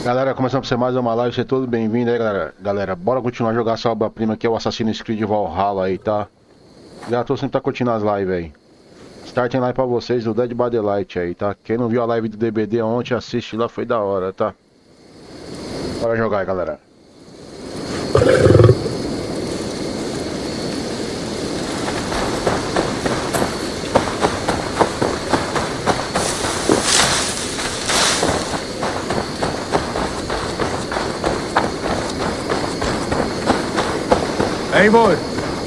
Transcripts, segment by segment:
Galera, começando pra ser mais uma live, seja todo bem-vindo aí, galera. Bora continuar a jogar essa obra-prima que é o Assassin's Creed Valhalla aí, tá? Já tô sempre tá curtindo as lives aí. Starting live pra vocês do Dead by Daylight aí, tá? Quem não viu a live do DBD ontem, assiste lá, foi da hora, tá? Bora jogar aí, galera. Eivor,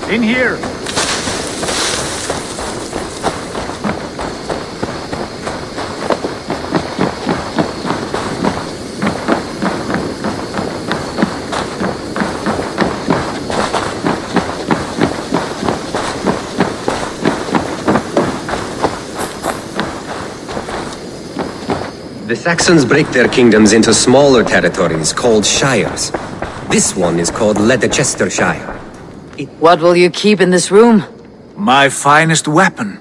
in here! The Saxons break their kingdoms into smaller territories called shires. This one is called Leicestershire. What will you keep in this room? My finest weapon.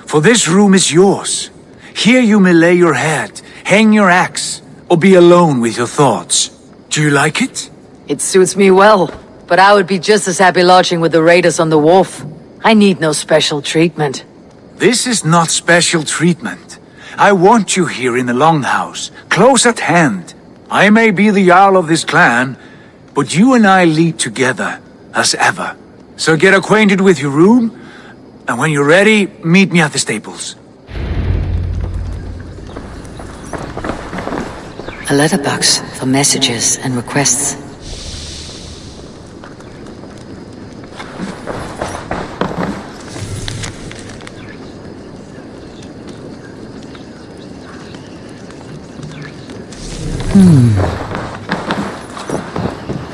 For this room is yours. Here you may lay your head, hang your axe, or be alone with your thoughts. Do you like it? It suits me well, but I would be just as happy lodging with the raiders on the wharf. I need no special treatment. This is not special treatment. I want you here in the Longhouse, close at hand. I may be the Jarl of this clan, but you and I lead together, as ever. So get acquainted with your room, and when you're ready, meet me at the stables. A letterbox for messages and requests.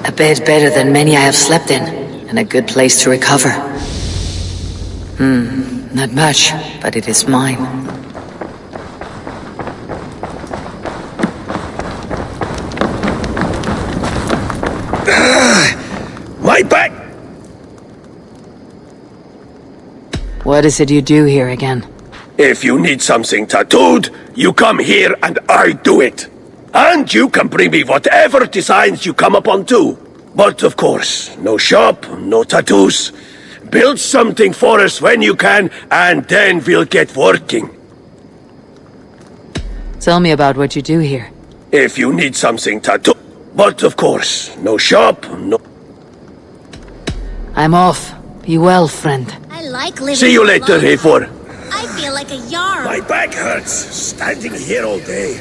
A bed better than many I have slept in, and a good place to recover. Not much, but it is mine. My back! What is it you do here again? If you need something tattooed, you come here and I do it. And you can bring me whatever designs you come upon too. But of course, no shop, no tattoos. Build something for us when you can, and then we'll get working. Tell me about what you do here. If you need something tattooed. But of course, no shop, no... I'm off. Be well, friend. I like living. See you later, alone. Eivor. I feel like a yarn. My back hurts, standing here all day.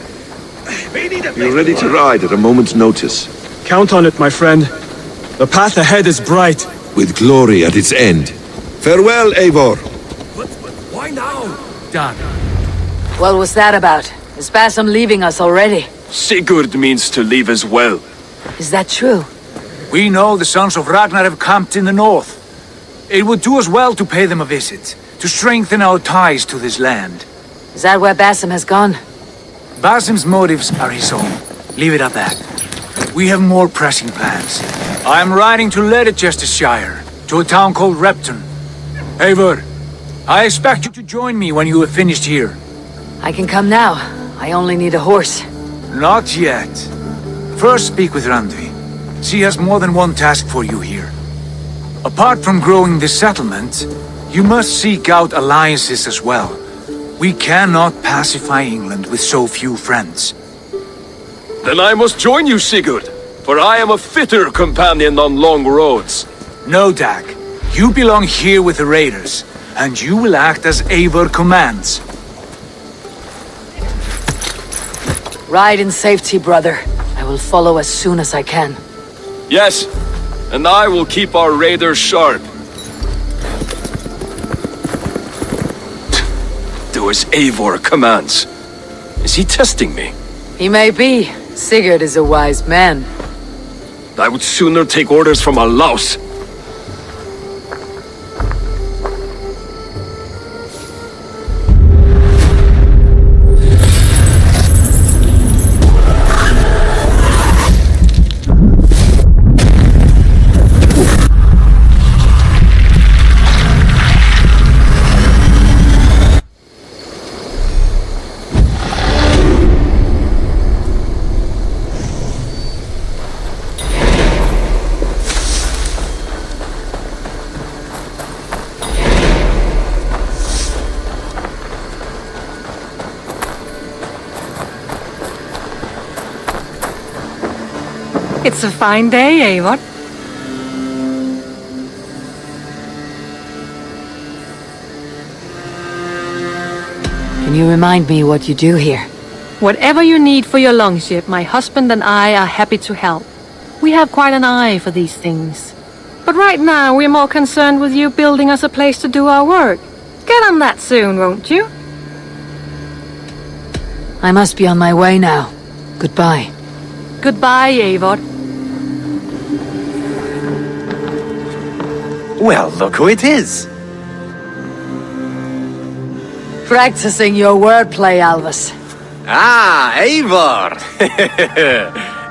We need a You're ready to ride at a moment's notice. Count on it, my friend. The path ahead is bright. With glory at its end. Farewell, Eivor. But why now? Done. What was that about? Is Basim leaving us already? Sigurd means to leave as well. Is that true? We know the sons of Ragnar have camped in the north. It would do us well to pay them a visit, to strengthen our ties to this land. Is that where Basim has gone? Basim's motives are his own. Leave it at that. We have more pressing plans. I am riding to Leicestershire, to a town called Repton. Eivor, I expect you to join me when you have finished here. I can come now. I only need a horse. Not yet. First speak with Randvi. She has more than one task for you here. Apart from growing this settlement, you must seek out alliances as well. We cannot pacify England with so few friends. Then I must join you, Sigurd, for I am a fitter companion on long roads. No, Dag. You belong here with the raiders, and you will act as Eivor commands. Ride in safety, brother. I will follow as soon as I can. Yes, and I will keep our raiders sharp. Do as Eivor commands. Is he testing me? He may be. Sigurd is a wise man. I would sooner take orders from a louse. It's a fine day, Eivor. Can you remind me what you do here? Whatever you need for your longship, my husband and I are happy to help. We have quite an eye for these things. But right now, we're more concerned with you building us a place to do our work. Get on that soon, won't you? I must be on my way now. Goodbye. Goodbye, Eivor. Well, look who it is. Practicing your wordplay, Alvis. Ah, Eivor!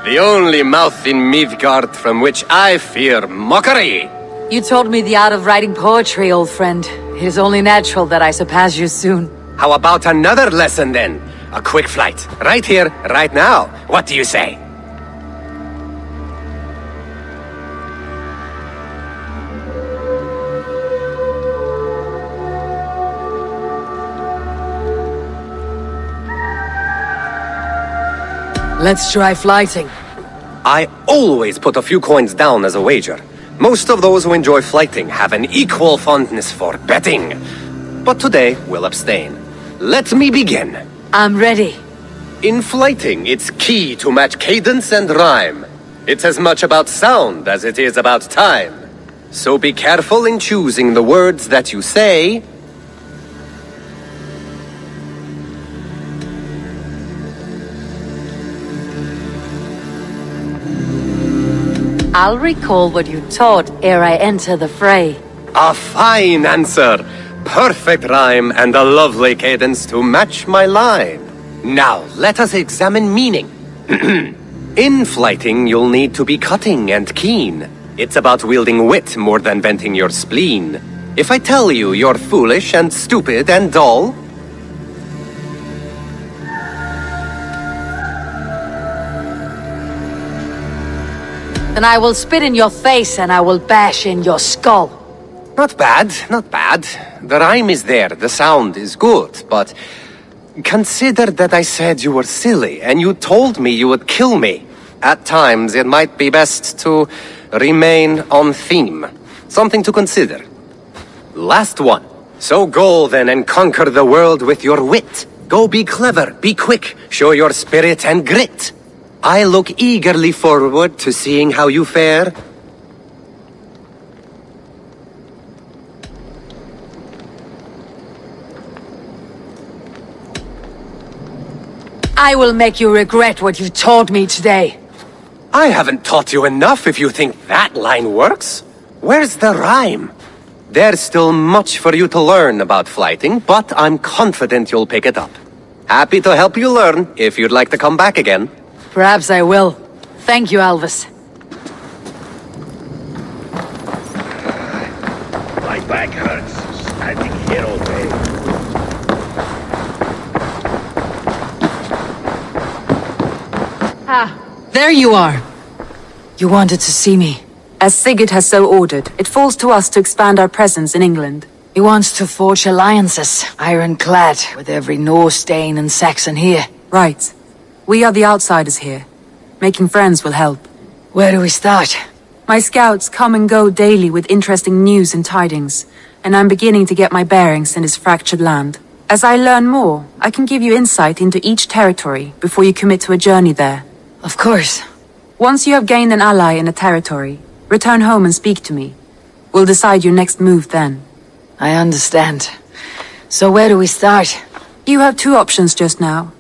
The only mouth in Midgard from which I fear mockery. You taught me the art of writing poetry, old friend. It is only natural that I surpass you soon. How about another lesson then? A quick flight. Right here, right now. What do you say? Let's try flighting. I always put a few coins down as a wager. Most of those who enjoy flighting have an equal fondness for betting. But today, we'll abstain. Let me begin. I'm ready. In flighting, it's key to match cadence and rhyme. It's as much about sound as it is about time. So be careful in choosing the words that you say. I'll recall what you taught ere I enter the fray. A fine answer. Perfect rhyme and a lovely cadence to match my line. Now, let us examine meaning. In flighting, you'll need to be cutting and keen. It's about wielding wit more than venting your spleen. If I tell you you're foolish and stupid and dull, then I will spit in your face and I will bash in your skull. not bad, not bad. The rhyme is there, the sound is good, but consider that I said you were silly and you told me you would kill me. At times, it might be best to remain on theme. Something to consider. Last one. So go then and conquer the world with your wit. Go be clever, be quick, show your spirit and grit. I look eagerly forward to seeing how you fare. I will make you regret what you taught me today. I haven't taught you enough if you think that line works. Where's the rhyme? There's still much for you to learn about flighting, but I'm confident you'll pick it up. Happy to help you learn if you'd like to come back again. Perhaps I will. Thank you, Alvis. My back hurts, standing here all day. Ah, there you are. You wanted to see me. As Sigurd has so ordered, it falls to us to expand our presence in England. He wants to forge alliances, ironclad, with every Norse, Dane and Saxon here. Right. We are the outsiders here. Making friends will help. Where do we start? My scouts come and go daily with interesting news and tidings, and I'm beginning to get my bearings in this fractured land. As I learn more, I can give you insight into each territory before you commit to a journey there. Of course. Once you have gained an ally in a territory, return home and speak to me. We'll decide your next move then. I understand. So where do we start? You have two options just now.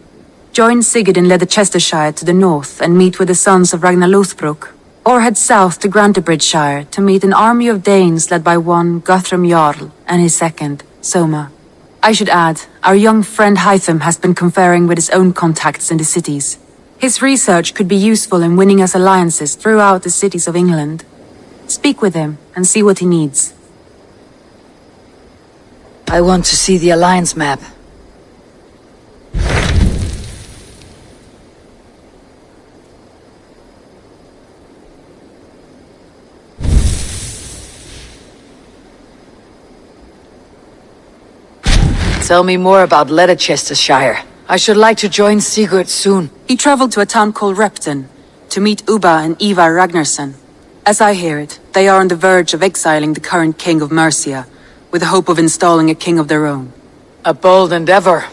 Join Sigurd in Leicestershire to the north and meet with the sons of Ragnar Lothbrok, or head south to Grantebridgeshire to meet an army of Danes led by one Guthrum Jarl and his second, Soma. I should add, our young friend Hytham has been conferring with his own contacts in the cities. His research could be useful in winning us alliances throughout the cities of England. Speak with him and see what he needs. I want to see the alliance map. Tell me more about Leicestershire. I should like to join Sigurd soon. He traveled to a town called Repton. to meet Ubba and Ivar Ragnarsson. As I hear it, they are on the verge of exiling the current king of Mercia, with the hope of installing a king of their own. A bold endeavor.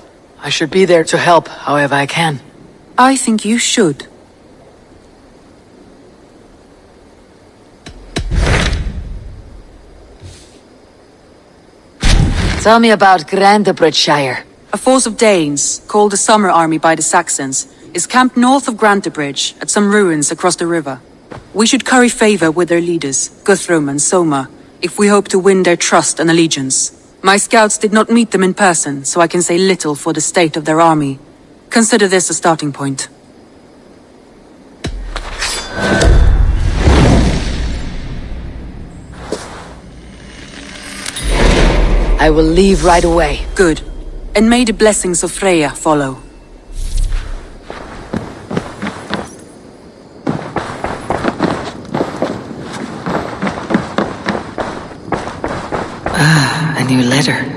I should be there to help however I can. I think you should. Tell me about Grantebridgeshire. A force of Danes, called the Summer Army by the Saxons, is camped north of Grantebridge at some ruins across the river. We should curry favor with their leaders, Guthrum and Soma, if we hope to win their trust and allegiance. My scouts did not meet them in person, so I can say little for the state of their army. Consider this a starting point. I will leave right away. Good. And may the blessings of Freya follow. A new letter.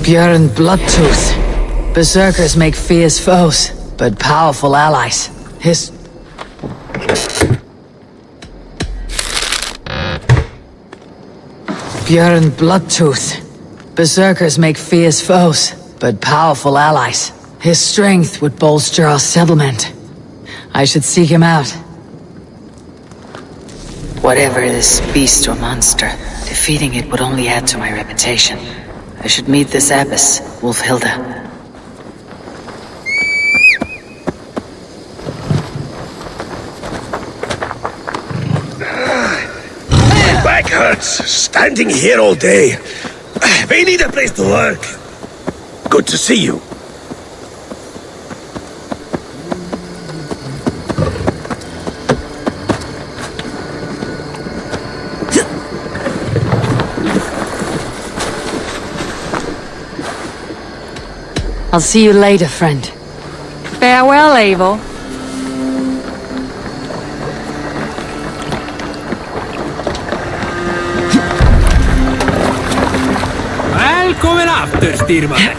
Björn Bloodtooth. Berserkers make fierce foes, but powerful allies. His... Björn Bloodtooth. Berserkers make fierce foes, but powerful allies. His strength would bolster our settlement. I should seek him out. Whatever this beast or monster, defeating it would only add to my reputation. I should meet this abbess, Wolfhilda. My back hurts, standing here all day. We need a place to work. Good to see you. I'll see you later, friend. Farewell, Eivor. Välkommen after, styrman.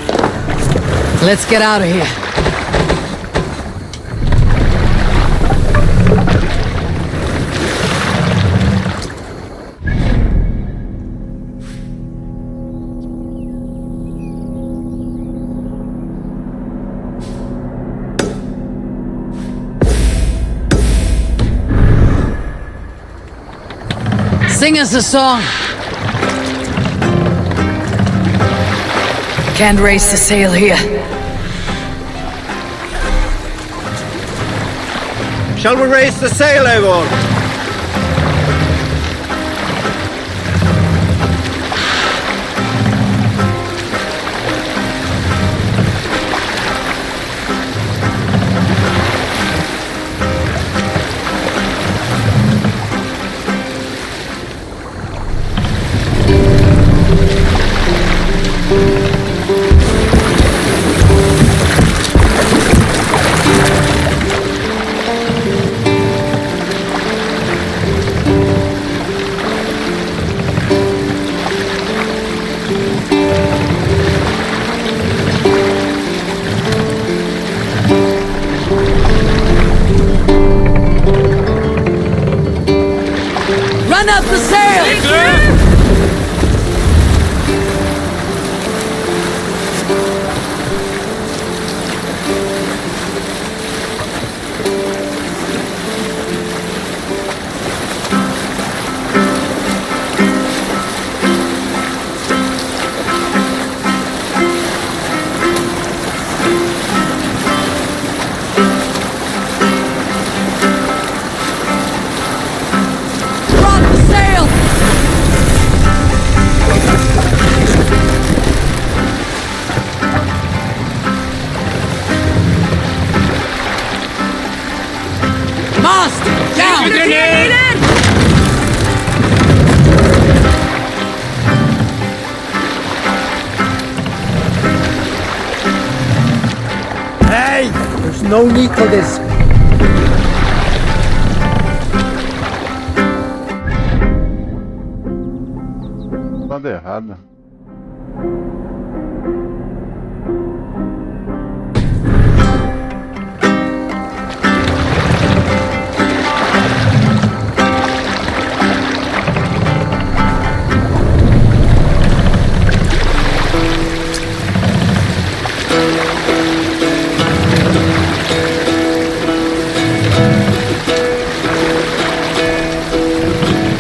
Let's get out of here. Sing us a song. Can't raise the sail here. Shall we raise the sail, Eivor? no need for this. Nada errado.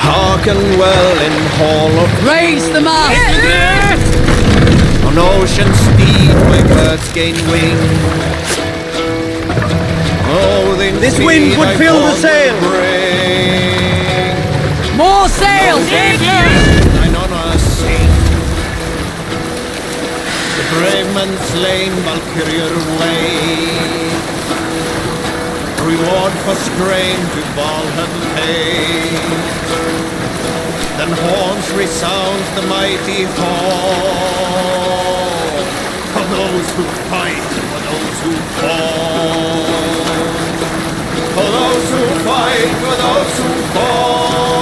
Hearken well in hall of Raise the mast! on ocean steed my birds gain wing. Oh, this wind would fill the sail. More sails! Thine honor sing. The brave man slain, Valkyrie way. Reward for strain to Valhall pay. Then horns resound the mighty hall. For those who fight, for those who fall. For those who fight, for those who fall.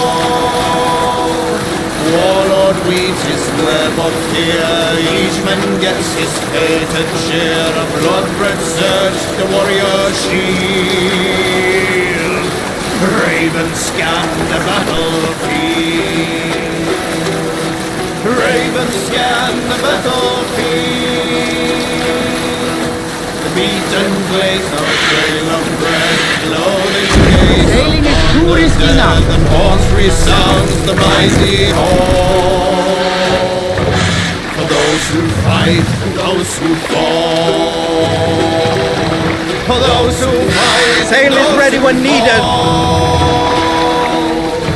Warlord weaves his web of fear. Each man gets his fated share of blood-red surge, the warrior shield. Ravens scan the battlefield. Ravens scan the battlefield. The beaten blaze of trail of red, clothing gaze Sailing is too of risky now. dead, and horns resounds the mighty hall. For those who fight, for those who fall. For those who fight, sail is ready when needed.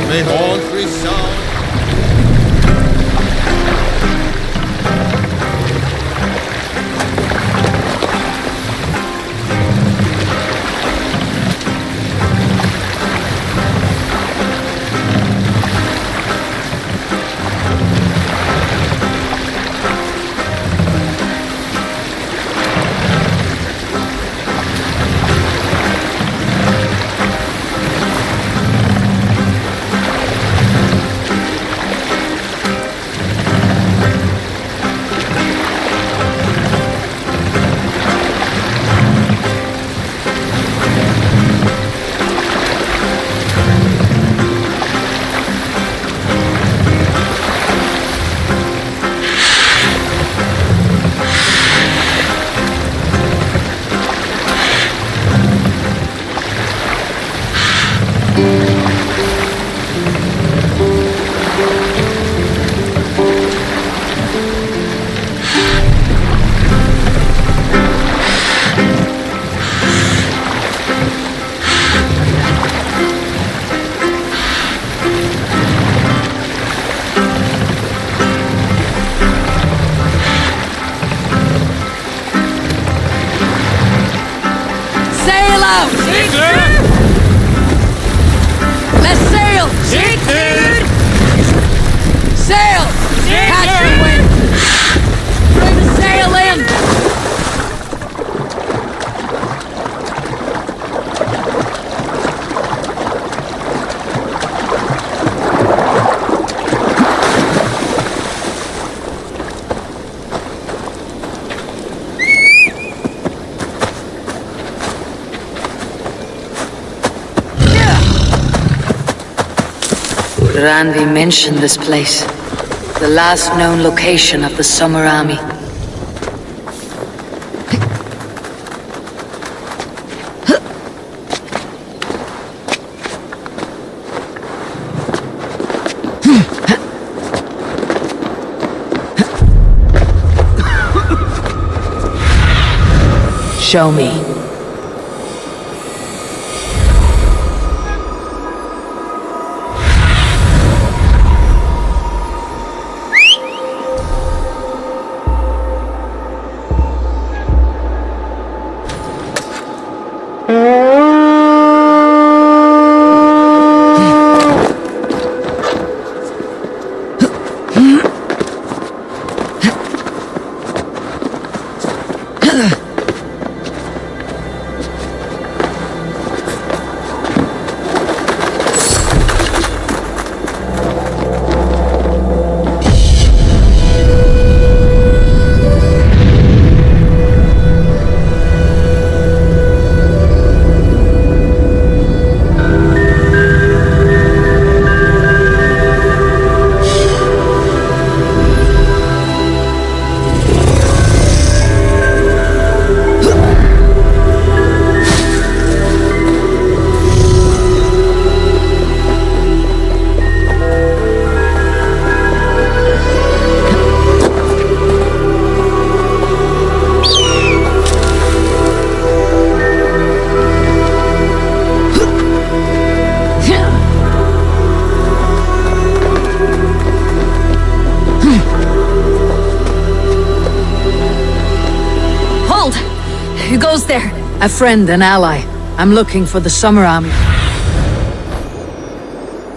May horns resound. Let's sail! Siegfried! Sail! Catch the wind! Bring the sail in! Randi mentioned this place. The last known location of the Summer Army. Show me. goes there? A friend and ally. I'm looking for the Summer Army.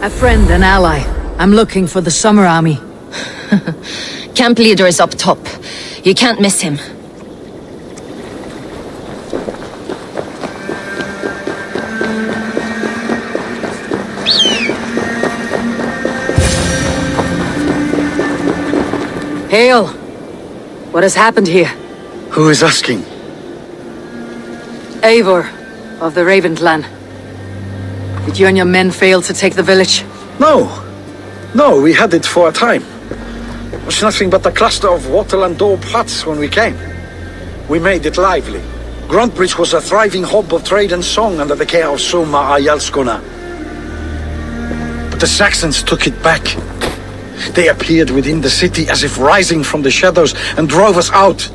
A friend and ally. I'm looking for the Summer Army. Camp leader is up top. You can't miss him. Hail! What has happened here? Who is asking? Eivor, of the Raven clan. Did you and your men fail to take the village? No. No, we had it for a time. It was nothing but a cluster of wattle and daub huts when we came. We made it lively. Gruntbridge was a thriving hub of trade and song under the care of Soma Ayalskona. But the Saxons took it back. They appeared within the city as if rising from the shadows and drove us out.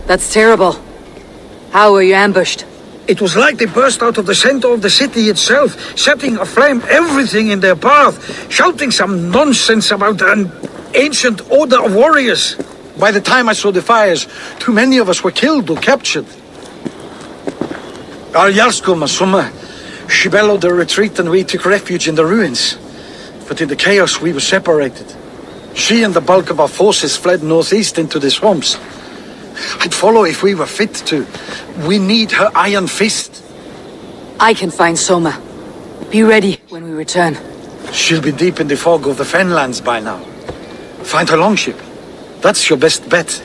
That's terrible. How were you ambushed? It was like they burst out of the center of the city itself, setting aflame everything in their path, shouting some nonsense about an ancient order of warriors. By the time I saw the fires, too many of us were killed or captured. Our Jarlskum, Summa, she bellowed a retreat and we took refuge in the ruins. But in the chaos we were separated. She and the bulk of our forces fled northeast into the swamps. I'd follow if we were fit to. We need her iron fist. I can find Soma. Be ready when we return. She'll be deep in the fog of the Fenlands by now. Find her longship. That's your best bet.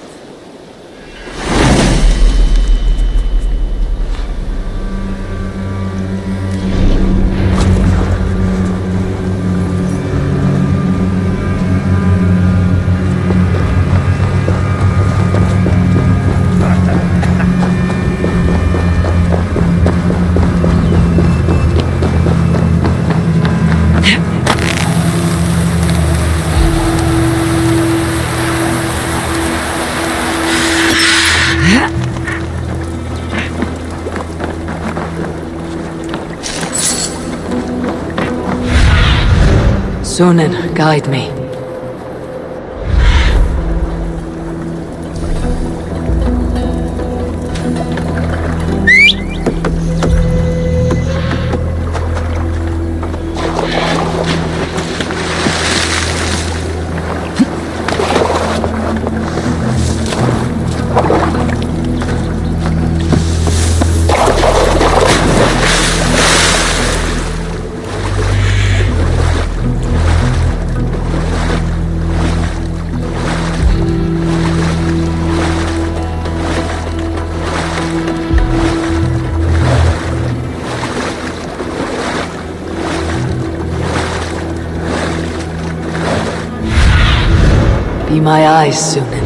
Sunan, guide me. Be my eyes, Sunan.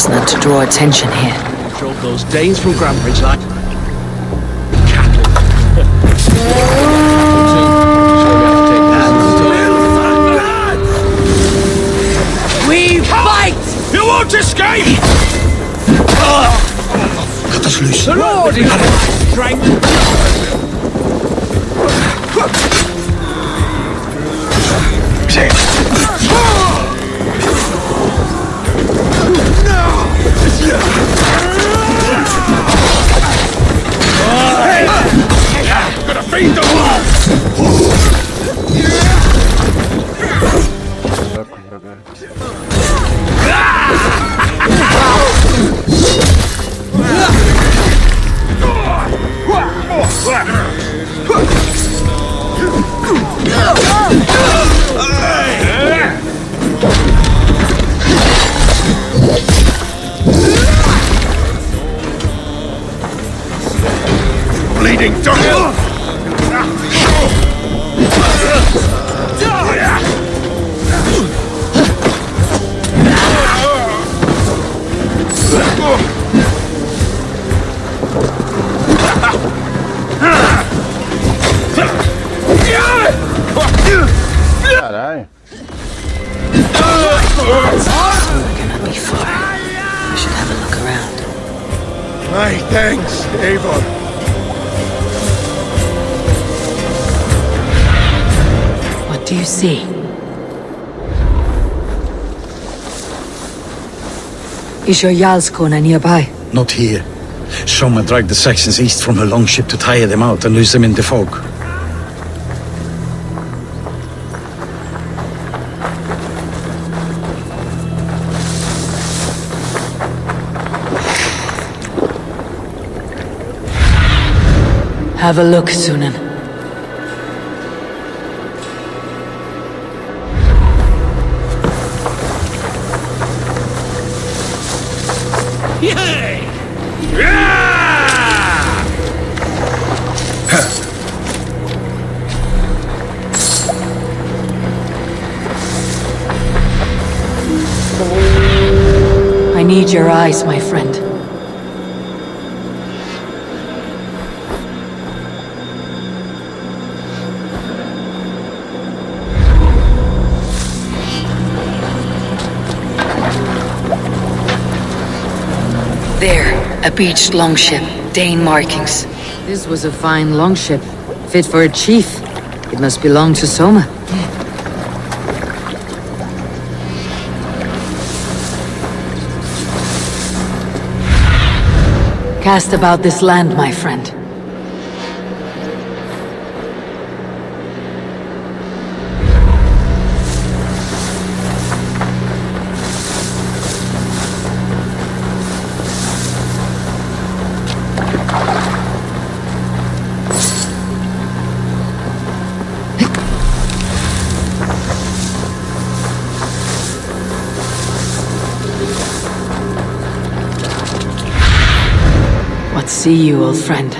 not to draw attention here. Drove those Danes from Grantbridge, lad. We fight! You won't escape! Cut us loose. The Lord is my strength! Gonna feed the bleeding dog! Caralho. Cannot be far. We should have a look around. My thanks, Eivor. What do you see? Is your Jarlskona nearby? Not here. Someone dragged the Saxons east from her longship to tire them out and lose them in the fog. Have a look, Sunan. Yay! I need your eyes, my friend. There, a beached longship, Dane markings. This was a fine longship, fit for a chief. It must belong to Soma. Cast about this land, my friend. What see you, old friend?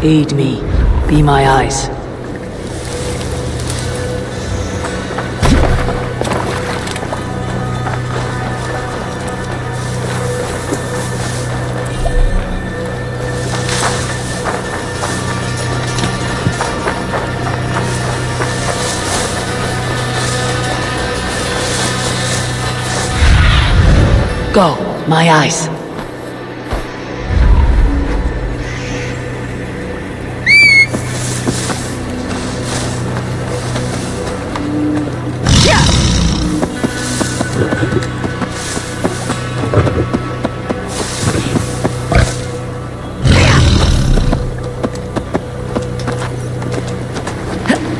Aid me. Be my eyes. Go, my eyes.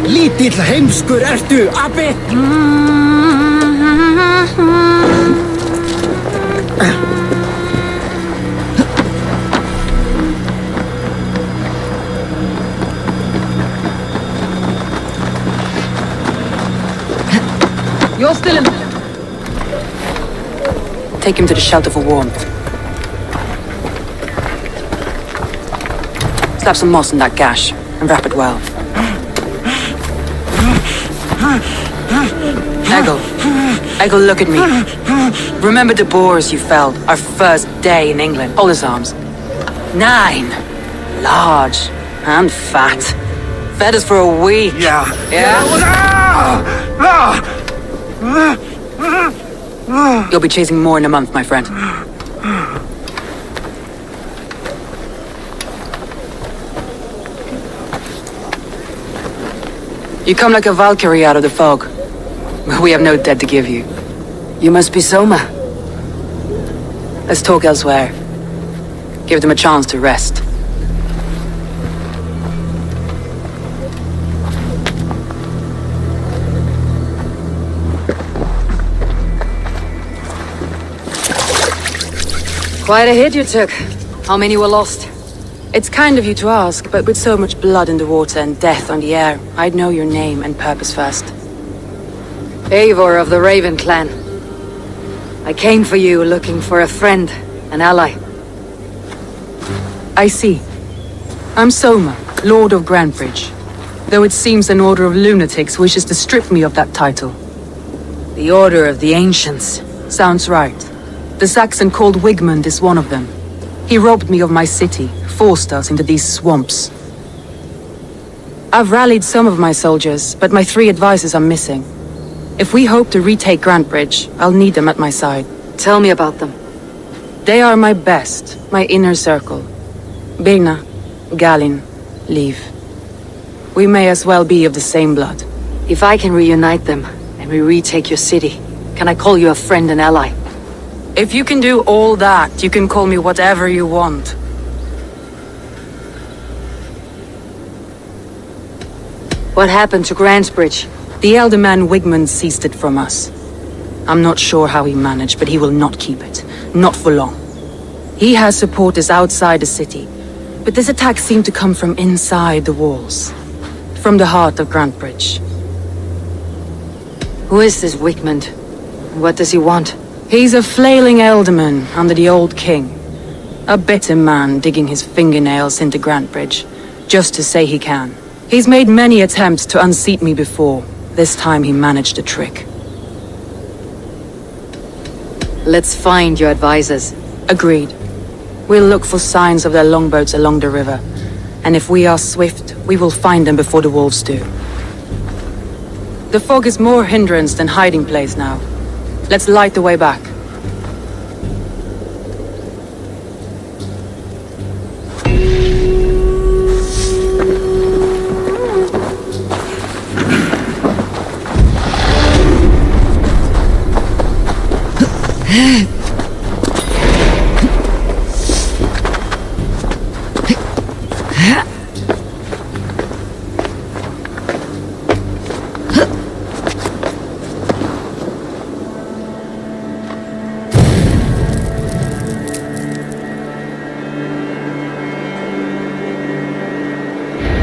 Lítill heimskur ertu, abi! You're still in... Take him to the shelter for warmth. Slap some moss in that gash, and wrap it well. Eggle, look at me. Remember the boars you felled, our first day in England? Hold his arms. 9. Large and fat. Fed us for a week. Yeah. You'll be chasing more in a month, my friend. You come like a Valkyrie out of the fog. We have no debt to give you. You must be Soma. Let's talk elsewhere. Give them a chance to rest. Quite a hit you took. How many were lost? It's kind of you to ask, but with so much blood in the water and death on the air, I'd know your name and purpose first. Eivor of the Raven clan. I came for you looking for a friend, an ally. I see. I'm Soma, Lord of Grantebridge. Though it seems an order of lunatics wishes to strip me of that title. The Order of the Ancients. Sounds right. The Saxon called Wigmund is one of them. He robbed me of my city, forced us into these swamps. I've rallied some of my soldiers, but my 3 advisors are missing. If we hope to retake Grantebridge, I'll need them at my side. Tell me about them. They are my best, my inner circle. Birna, Galin, Liv. We may as well be of the same blood. If I can reunite them, and we retake your city, can I call you a friend and ally? If you can do all that, you can call me whatever you want. What happened to Grantebridge? The elder man Wigmund seized it from us. I'm not sure how he managed, but he will not keep it. Not for long. He has supporters outside the city, but this attack seemed to come from inside the walls. From the heart of Grantebridge. Who is this Wigmund? What does he want? He's a flailing elderman under the old king. A bitter man digging his fingernails into Grantebridge, just to say he can. He's made many attempts to unseat me before. This time he managed a trick. Let's find your advisors. Agreed. We'll look for signs of their longboats along the river. And if we are swift, we will find them before the wolves do. The fog is more hindrance than hiding place now. Let's light the way back.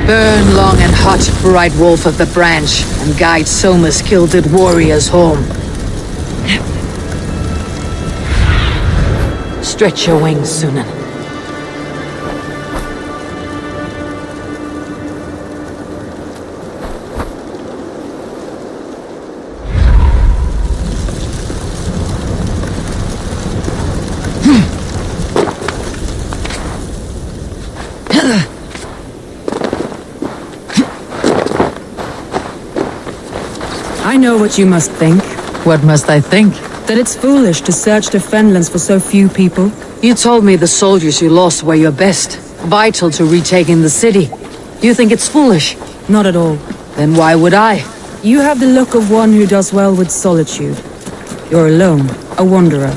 Burn long and hot, bright wolf of the branch, and guide Soma's gilded warriors home. Stretch your wings, Sunan. I know what you must think. What must I think? That it's foolish to search the Fenlands for so few people. You told me the soldiers you lost were your best, vital to retaking the city. You think it's foolish? Not at all. Then why would I? You have the look of one who does well with solitude. You're alone, a wanderer.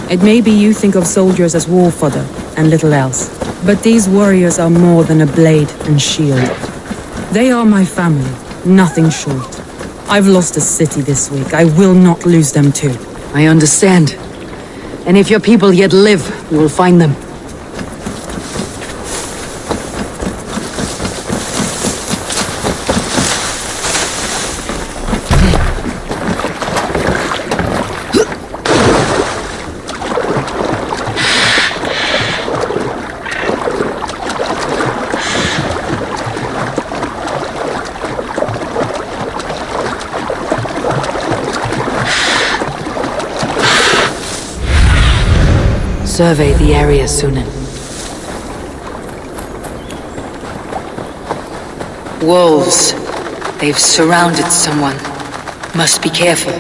It may be you think of soldiers as war fodder and little else. But these warriors are more than a blade and shield. They are my family, nothing short. I've lost a city this week. I will not lose them too. I understand. And if your people yet live, we will find them. survey the area, Sunan. Wolves. They've surrounded someone. Must be careful.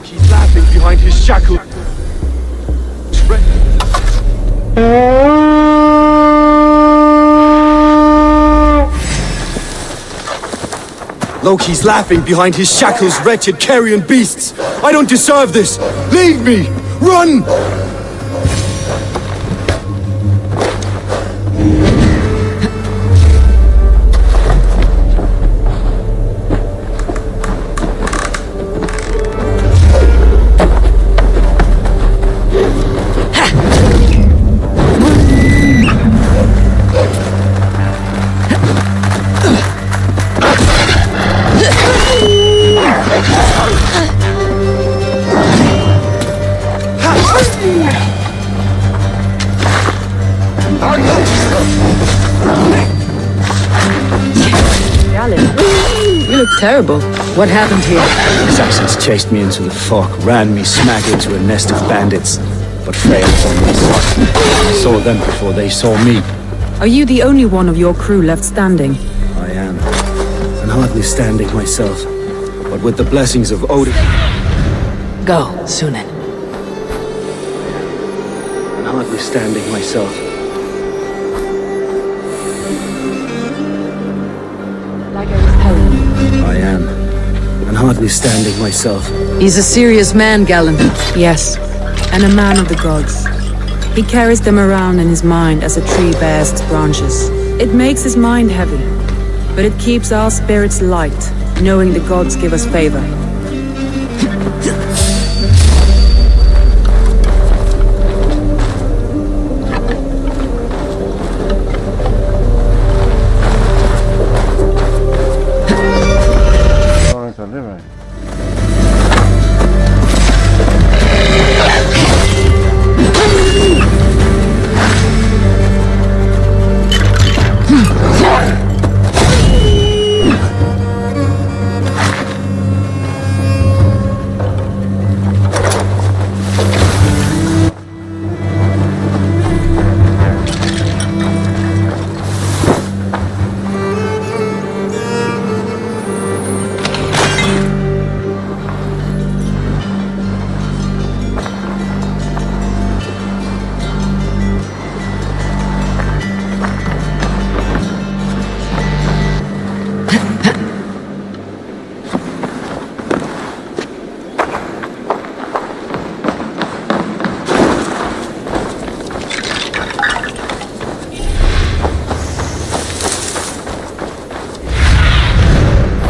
He's laughing behind his shackle. Loki's laughing behind his shackles, wretched carrion beasts! I don't deserve this! Leave me! Run! You look terrible. What happened here? Assassins chased me into the fog, ran me smack into a nest of bandits. But Freya was on my side. I saw them before they saw me. Are you the only one of your crew left standing? I am. And hardly standing myself. But with the blessings of Odin... Go, Sunan. And hardly standing myself. Like I was telling you. I am. And hardly standing myself. He's a serious man, Gallant. Yes, and a man of the gods. He carries them around in his mind as a tree bears its branches. It makes his mind heavy, but it keeps our spirits light, knowing the gods give us favor.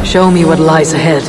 Show me what lies ahead.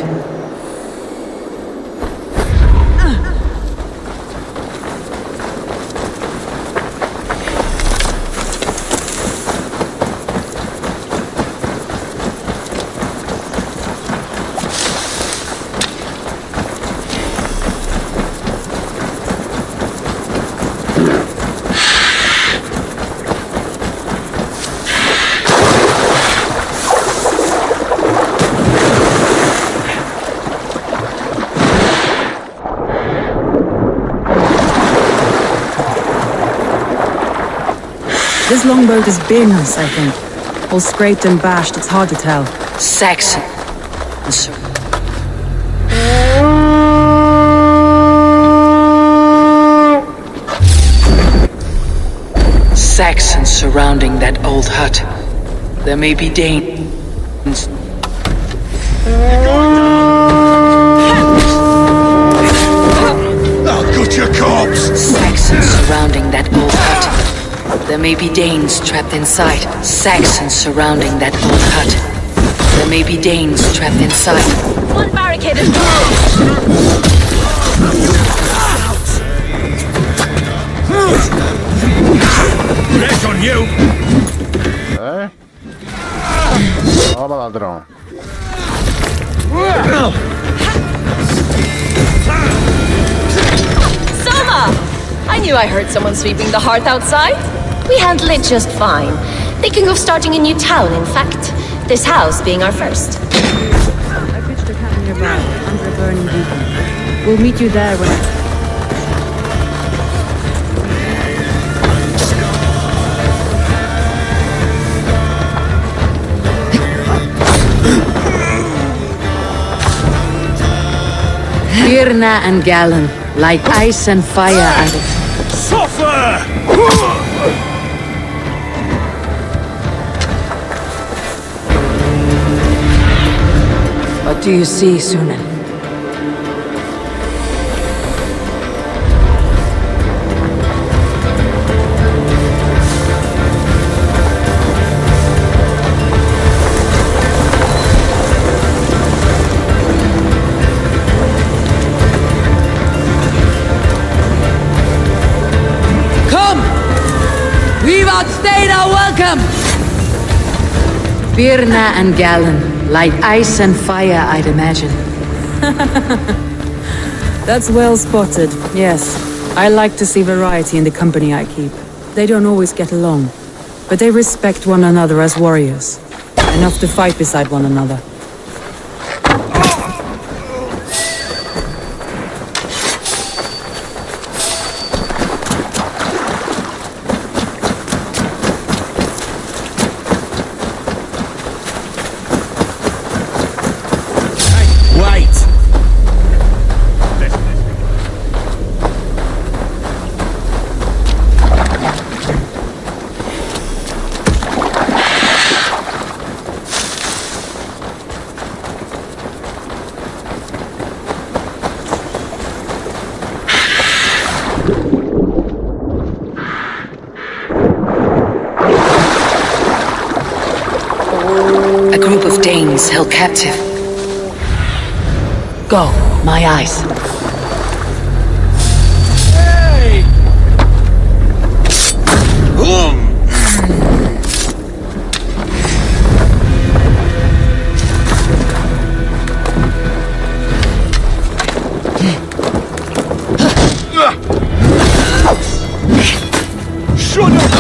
This longboat is Birn's, I think. All scraped and bashed, it's hard to tell. Saxon. Saxons surrounding that old hut. There may be Danes. I'll gut your corpse! Saxons surrounding that old hut. There may be Danes trapped inside. Saxons surrounding that old hut. There may be Danes trapped inside. One barricade is Red on you! É? Toma, ladrão. Soma! I knew I heard someone sweeping the hearth outside. We handle it just fine. Thinking of starting a new town, in fact. This house being our first. I pitched a camp nearby, under a burning beacon. We'll meet you there when Birna and Galen, like ice and fire and... Suffer! What do you see, Sunan? We've outstayed our welcome! Birna and Galen, like ice and fire, I'd imagine. That's well spotted, yes. I like to see variety in the company I keep. They don't always get along, but they respect one another as warriors. Enough to fight beside one another. A group of Danes held captive. Go, my eyes. Hey! Shut up!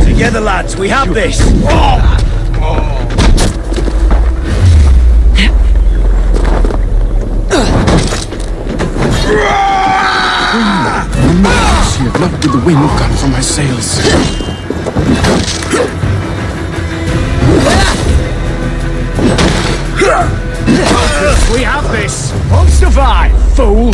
Together, lads, we have this! Not with the wind gone from my sails. We have this! Won't survive, fool!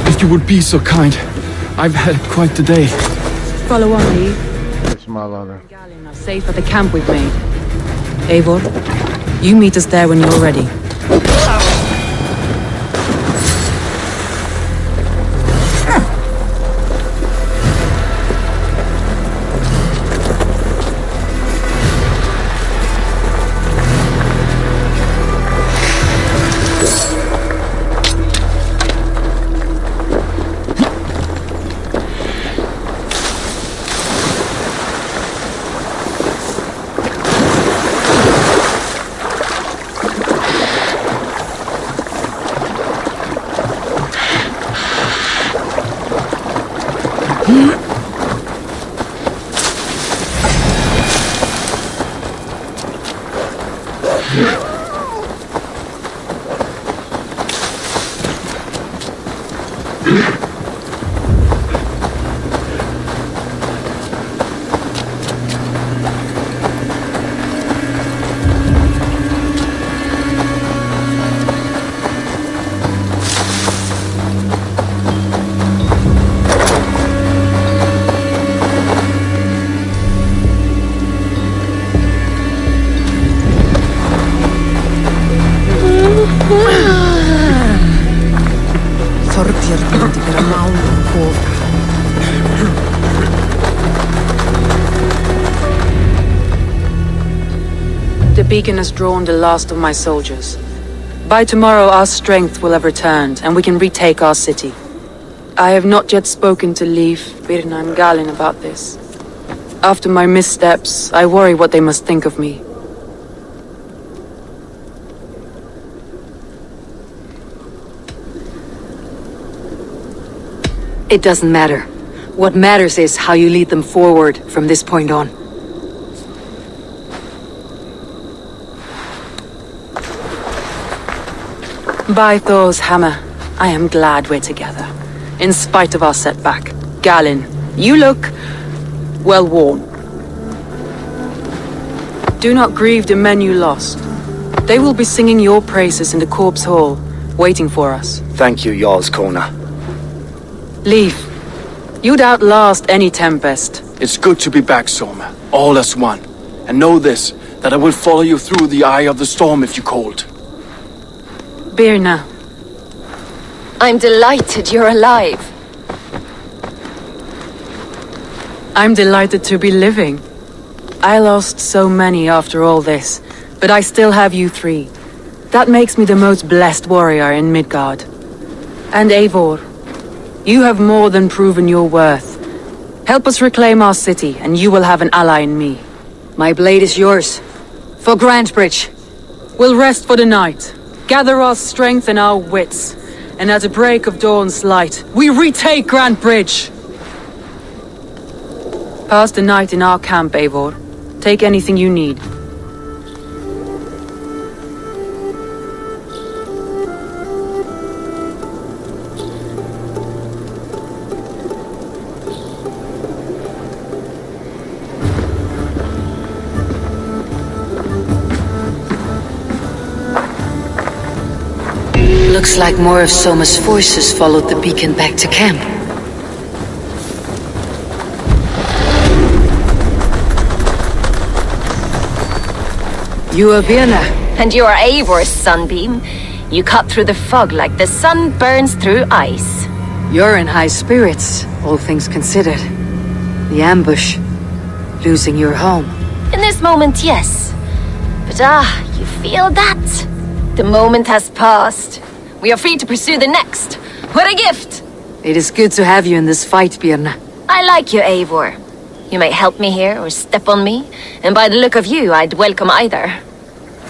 If you would be so kind, I've had quite the day. Follow on, Lee. It's my ladder. Galen are safe at the camp we've made. Eivor, you meet us there when you're ready. The beacon has drawn the last of my soldiers. By tomorrow our strength will have returned, and we can retake our city. I have not yet spoken to Leif, Birna and Galen about this. After my missteps, I worry what they must think of me. It doesn't matter. What matters is how you lead them forward from this point on. By Thor's hammer, I am glad we're together. In spite of our setback. Galen, you look... well worn. Do not grieve the men you lost. They will be singing your praises in the Corpse Hall, waiting for us. Thank you, Jarl's Kona. Leave. You'd outlast any tempest. It's good to be back, Soma. All as one. And know this, that I will follow you through the eye of the storm if you called. Birna. I'm delighted you're alive. I'm delighted to be living. I lost so many after all this, but I still have you three. That makes me the most blessed warrior in Midgard. And Eivor, you have more than proven your worth. Help us reclaim our city, and you will have an ally in me. My blade is yours. For Grantebridge. We'll rest for the night, gather our strength and our wits, and at the break of dawn's light, we retake Grantebridge! Pass the night in our camp, Eivor. Take anything you need. Looks like more of Soma's forces followed the beacon back to camp. You are Birna. And you are Eivor's sunbeam. You cut through the fog like the sun burns through ice. You're in high spirits, all things considered. The ambush. Losing your home. In this moment, yes. But you feel that? The moment has passed. We are free to pursue the next. What a gift! It is good to have you in this fight, Birna. I like you, Eivor. You may help me here or step on me, and by the look of you, I'd welcome either. I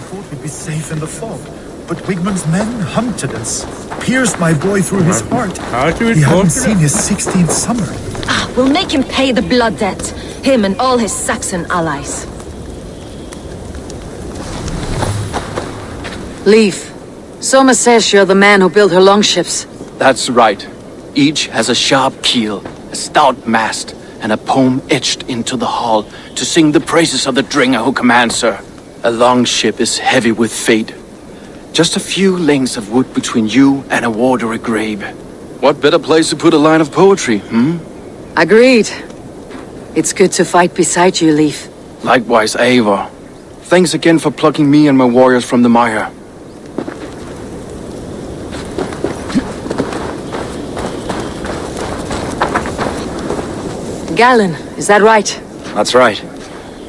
thought we'd be safe in the fog, but Wigmund's men hunted us, pierced my boy through his heart. He hadn't seen his 16th summer. We'll make him pay the blood debt. Him and all his Saxon allies. Leave. Soma says you're the man who built her longships. That's right. Each has a sharp keel, a stout mast, and a poem etched into the hull to sing the praises of the Dringer who commands her. A longship is heavy with fate. Just a few lengths of wood between you and a watery grave. What better place to put a line of poetry, Agreed. It's good to fight beside you, Leif. Likewise, Eivor. Thanks again for plucking me and my warriors from the mire. Galen, is that right? That's right.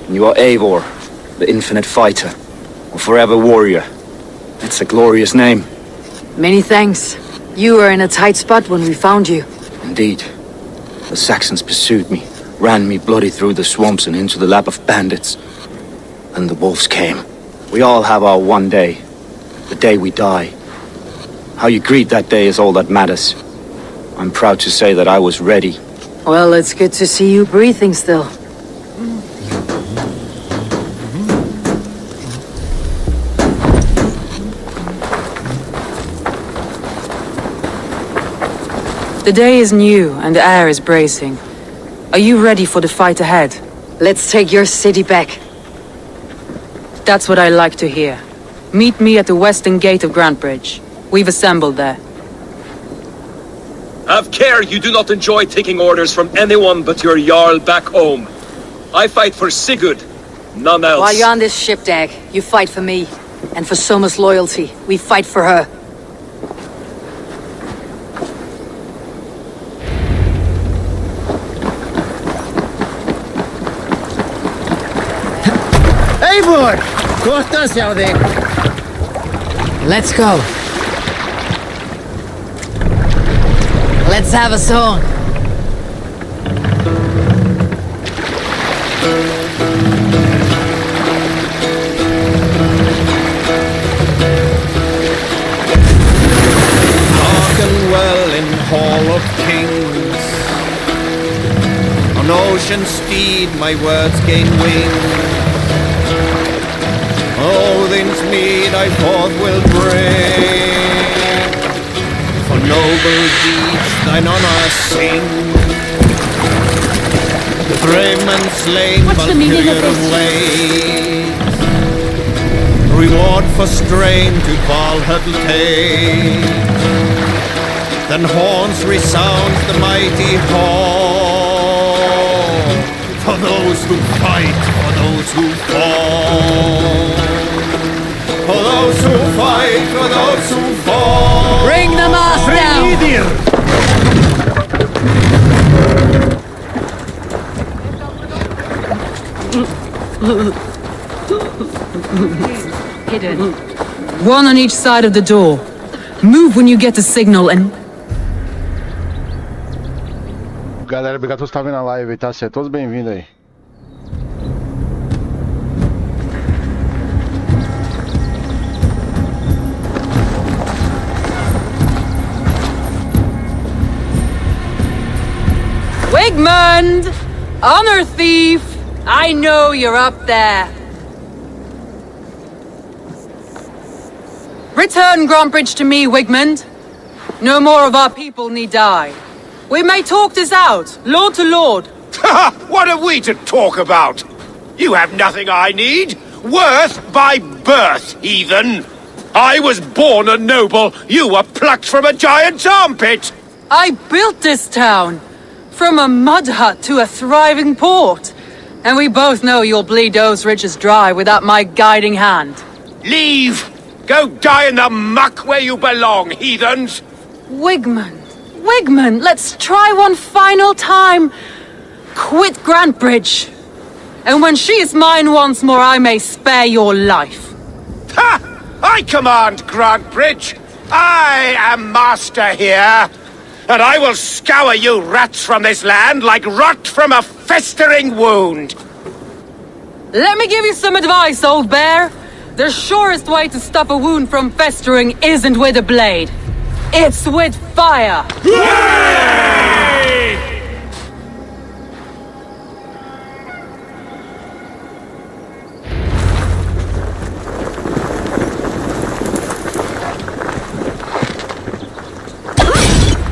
You are Eivor, the infinite fighter, a forever warrior. It's a glorious name. Many thanks. You were in a tight spot when we found you. Indeed. The Saxons pursued me, ran me bloody through the swamps and into the lap of bandits. Then the wolves came. We all have our one day. The day we die. How you greet that day is all that matters. I'm proud to say that I was ready. Well, it's good to see you breathing still. The day is new and the air is bracing. Are you ready for the fight ahead? Let's take your city back. That's what I like to hear. Meet me at the western gate of Grantebridge. We've assembled there. Have care you do not enjoy taking orders from anyone but your Jarl back home. I fight for Sigurd, none else. While you're on this ship, Dag, you fight for me. And for Soma's loyalty, we fight for her. Eivor! Kohtaan sjá þig! Let's go. Let's have a song. Hearken well in Hall of Kings. ashen steed my words gain wing. Odin's mead I forth will bring, for noble deeds thine honor sing. The brave men slain, Valkyrie ways, reward for strain to Valhalla take. Then horns resound the mighty hall, for those who fight, for those who fall, for those who fight, for those who fall. Bring the mask down! Hidden. One on each side of the door. Move when you get the signal and... Galera, obrigado por estar vendo a live, tá? Sejam todos bem-vindos aí. Wigmund! Honor thief! I know you're up there. Return Grantbridge to me, Wigmund. No more of our people need die. We may talk this out, lord to lord. What have we to talk about? You have nothing I need. Worth by birth, heathen. I was born a noble. You were plucked from a giant's armpit. I built this town. From a mud hut to a thriving port. And we both know you'll bleed those riches dry without my guiding hand. Leave! Go die in the muck where you belong, heathens! Wigmund, Wigmund, let's try one final time. Quit Grantbridge. And when she is mine once more, I may spare your life. Ha! I command Grantbridge! I am master here! And I will scour you rats from this land like rot from a festering wound! Let me give you some advice, old bear. The surest way to stop a wound from festering isn't with a blade. It's with fire!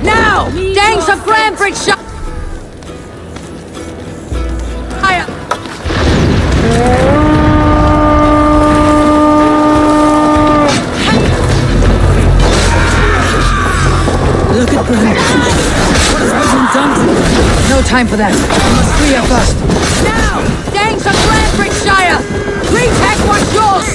Now! Gangs of Grantbridge shot! Look at Grantbridge. What has Wigmund done to me? No time for that. I must free her first. Now! Gangs of Grantbridgeshire! Retake what's yours!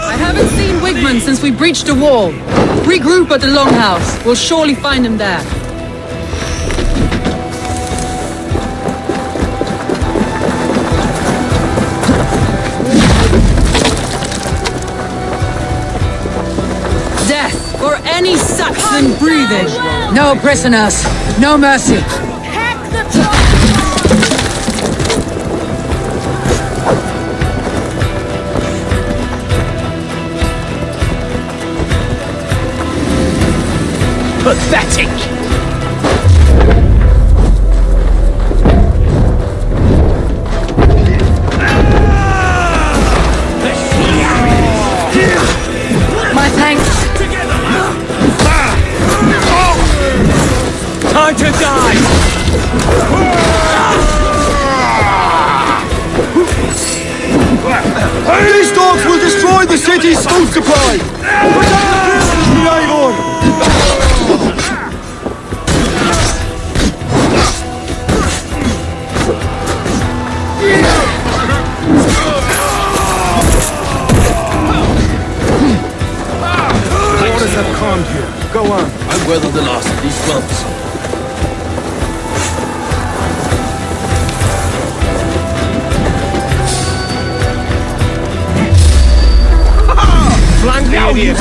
I haven't seen Wigmund since we breached the wall. Regroup at the Longhouse. We'll surely find him there. Death for any Saxon breathing. No prisoners. No mercy. Pathetic! My thanks. Time to die! These dogs will destroy the city's food supply! Protect the Eivor! Orders have calmed here. Go on. I've weathered the last of these swamps. Flank now, you!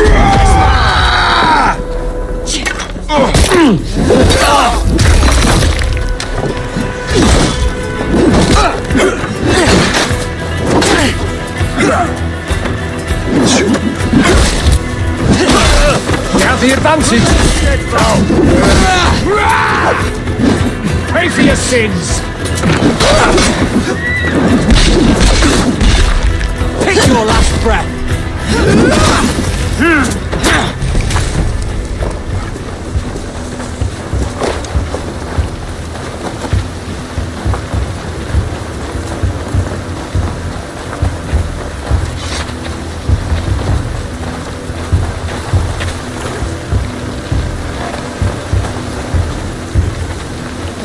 You have the advantage! Pay for your sins! Take your last breath!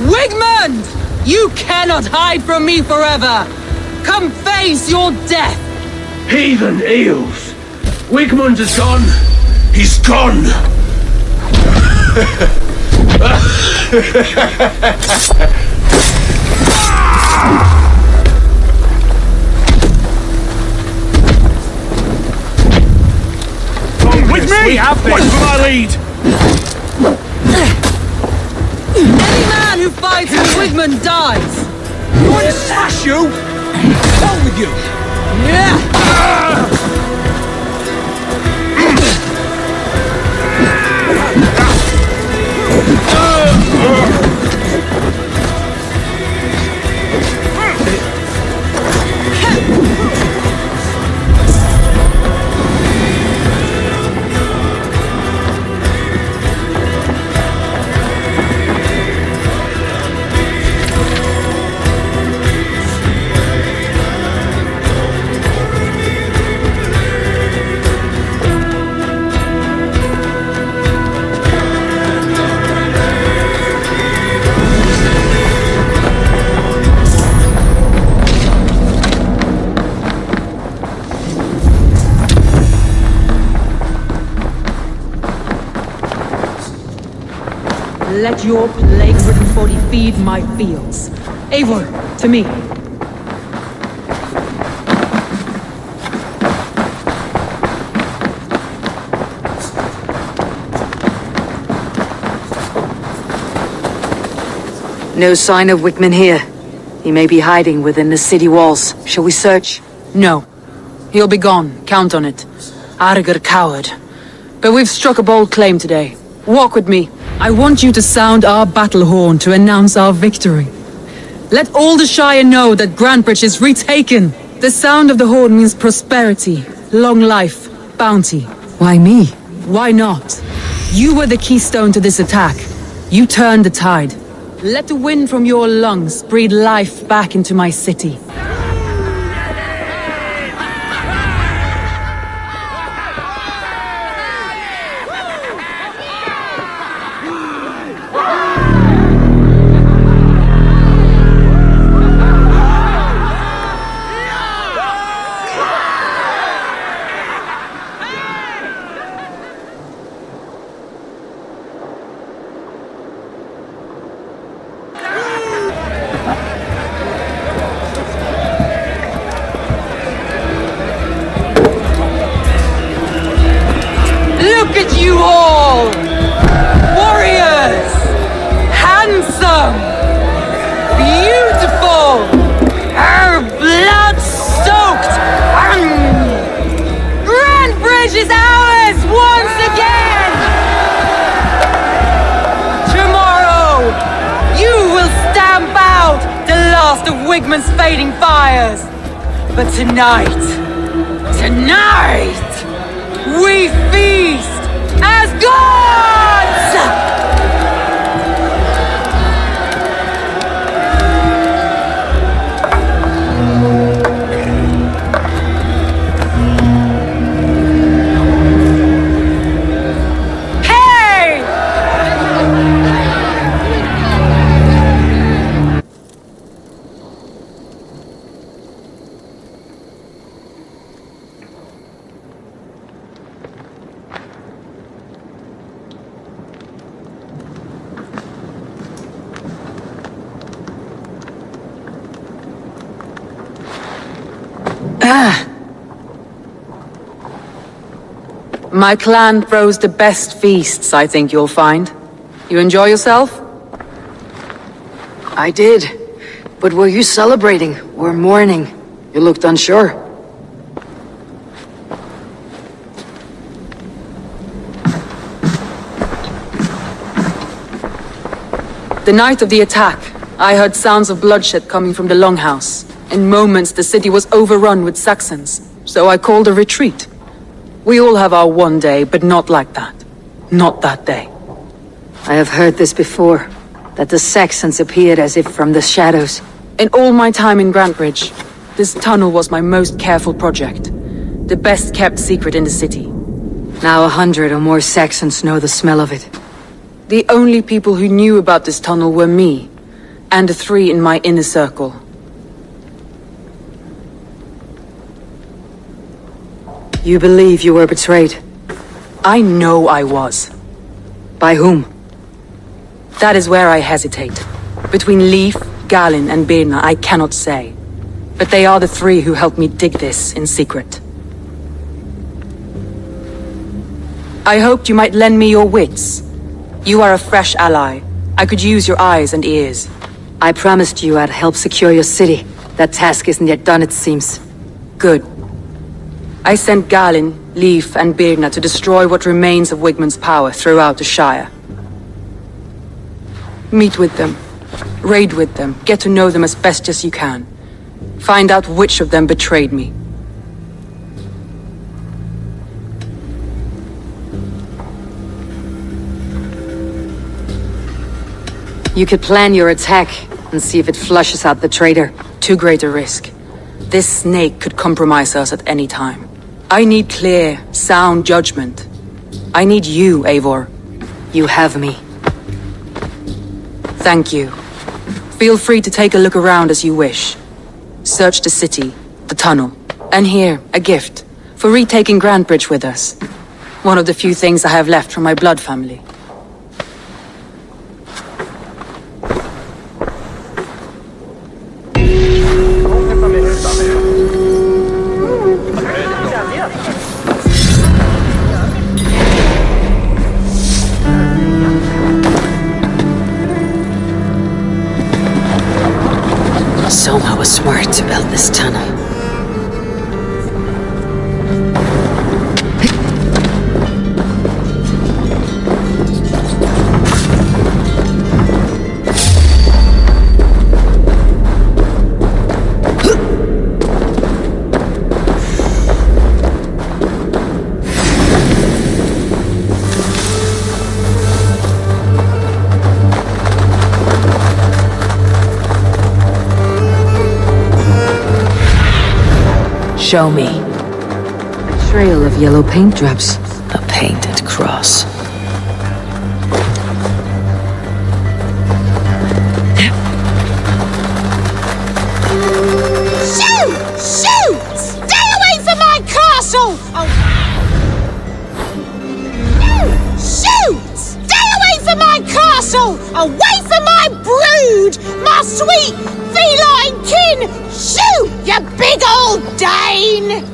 Wigmund! You cannot hide from me forever! Come face your death! Heathen eels! Wigmund is gone! He's gone! With me! We have this! Wait for my lead! Any man who fights with Wigmund dies! I'm going to slash you! Hell with you! Yeah! Let your plague-ridden body feed my fields. Eivor, to me. No sign of Wigmund here. He may be hiding within the city walls. Shall we search? No. He'll be gone. Count on it. Arger coward. But we've struck a bold claim today. Walk with me. I want you to sound our battle horn to announce our victory. Let all the Shire know that Grantebridge is retaken. The sound of the horn means prosperity, long life, bounty. Why me? Why not? You were the keystone to this attack. You turned the tide. Let the wind from your lungs breathe life back into my city. Look at you all! Warriors! Handsome! Beautiful! Blood-soaked! Grantebridge is ours once again! Tomorrow, you will stamp out the last of Wigmund's fading fires! But tonight, we feast as gods! My clan throws the best feasts, I think you'll find. You enjoy yourself? I did. But were you celebrating or mourning? You looked unsure. The night of the attack, I heard sounds of bloodshed coming from the Longhouse. In moments, the city was overrun with Saxons, so I called a retreat. We all have our one day, but not like that. Not that day. I have heard this before, that the Saxons appeared as if from the shadows. In all my time in Grantebridge, this tunnel was my most careful project. The best kept secret in the city. Now 100 or more Saxons know the smell of it. The only people who knew about this tunnel were me, and the 3 in my inner circle. You believe you were betrayed? I know I was. By whom? That is where I hesitate. Between Leif, Galin, and Birna, I cannot say. But they are the 3 who helped me dig this in secret. I hoped you might lend me your wits. You are a fresh ally. I could use your eyes and ears. I promised you I'd help secure your city. That task isn't yet done, it seems. Good. I sent Galin, Leif, and Birna to destroy what remains of Wigmund's power throughout the Shire. Meet with them. Raid with them. Get to know them as best as you can. Find out which of them betrayed me. You could plan your attack and see if it flushes out the traitor. Too great a risk. This snake could compromise us at any time. I need clear, sound judgment. I need you, Eivor. You have me. Thank you. Feel free to take a look around as you wish. Search the city, the tunnel, and here, a gift, for retaking Grantebridge with us. One of the few things I have left from my blood family. Soma was smart to build this tunnel. Show me. A trail of yellow paint drops. A painted cross. Shoot! Shoot! Stay away from my castle! Oh. Shoot! Stay away from my castle! Away from my brood! My sweet feline kin! Shoot, you big old Dane!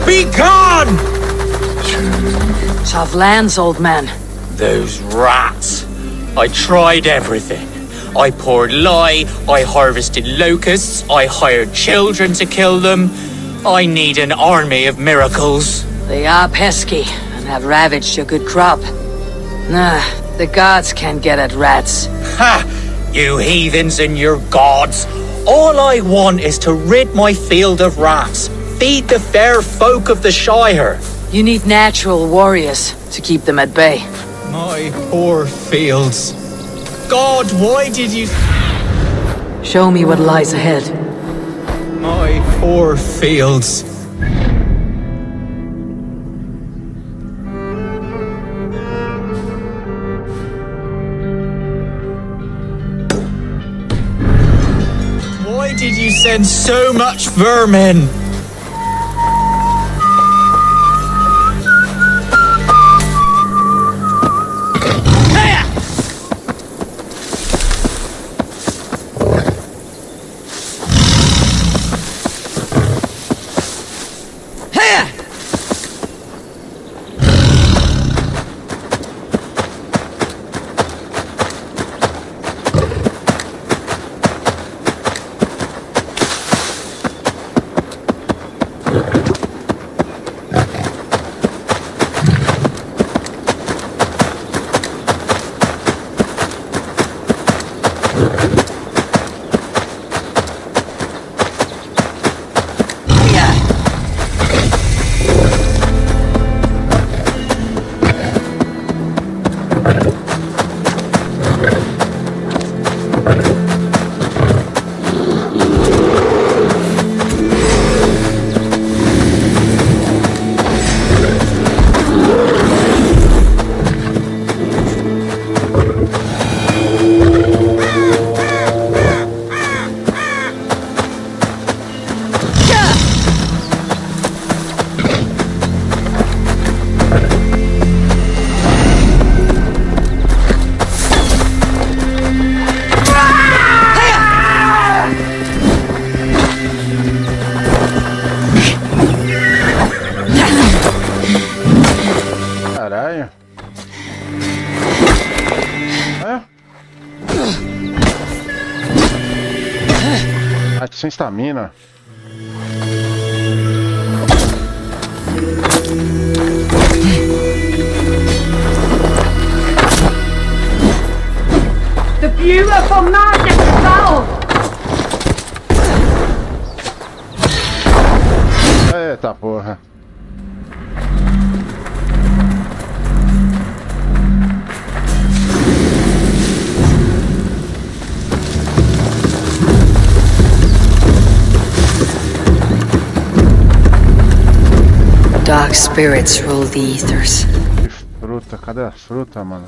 Be gone! Tough lands, old man. Those rats. I tried everything. I poured lye, I harvested locusts, I hired children to kill them. I need an army of miracles. They are pesky and have ravaged your good crop. Nah, the gods can't get at rats. Ha! You heathens and your gods. All I want is to rid my field of rats. Feed the fair folk of the Shire. You need natural warriors to keep them at bay. My poor fields. God, why did you... Show me what lies ahead. My poor fields. did you send so much vermin? Sem estamina. The beautiful magic spell! Eita porra. Dark spirits rule the ethers. Fruta, cadê a fruta, mano?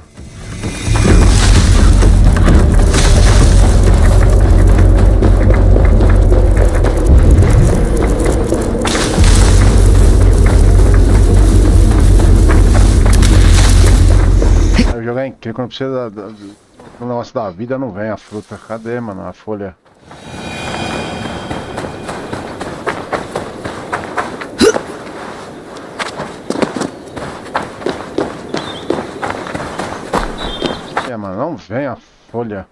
O jogo é incrível, quando precisa do negócio da vida não vem a fruta. Cadê, mano, a folha? Mano, não vem a folha.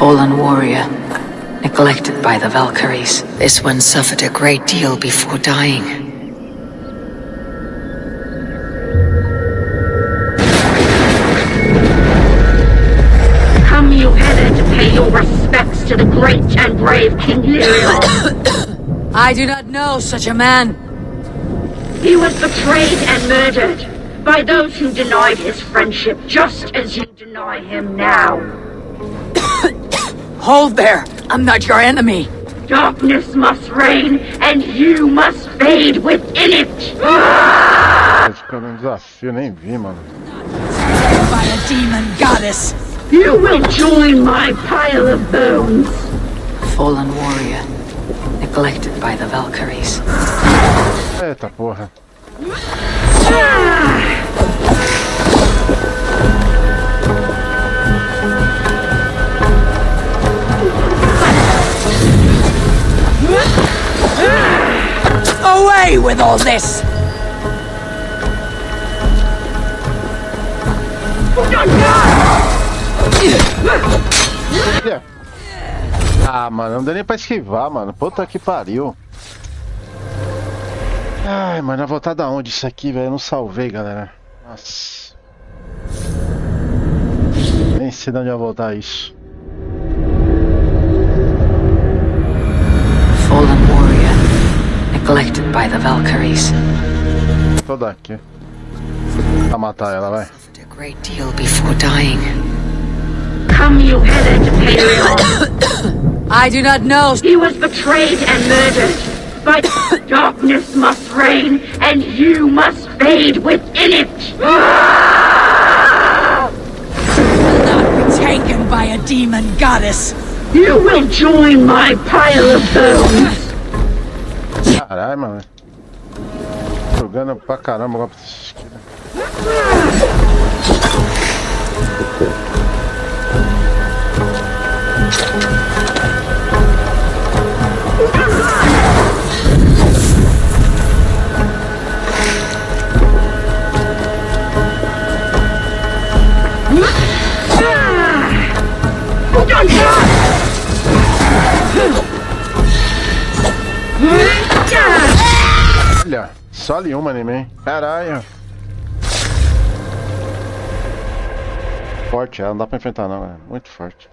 fallen warrior, neglected by the Valkyries. This one suffered a great deal before dying. Come, you heather, to pay your respects to the great and brave King Lyriel. I do not know such a man. He was betrayed and murdered by those who denied his friendship, just as you deny him now. Hold there! I'm not your enemy! Darkness must reign, and you must fade within it! Desafio, nem vi, mano. By a demon goddess! You will join my pile of bones! Fallen warrior, neglected by the Valkyries. Eita porra. Away with all this! Ah, mano, não deu nem pra esquivar, mano. Puta que pariu. Ai, mano, vai voltar da onde isso aqui, velho? Eu não salvei, galera. Nossa. Nem sei de onde vai voltar isso. Fallen warrior, neglected by the Valkyries. Tô daqui. Pra matar ela, vai. A great deal before dying. Come, you heather, to pay your... I do not know. He was betrayed and murdered. By darkness must reign, and you must fade within it. Will not be taken by a demon goddess. You will join my pile of bones. Caralho, mano. Jogando pra caramba agora pra esquerda. Olha, só ali uma em mim. Caralho. Forte, ela não dá pra enfrentar não, é muito forte.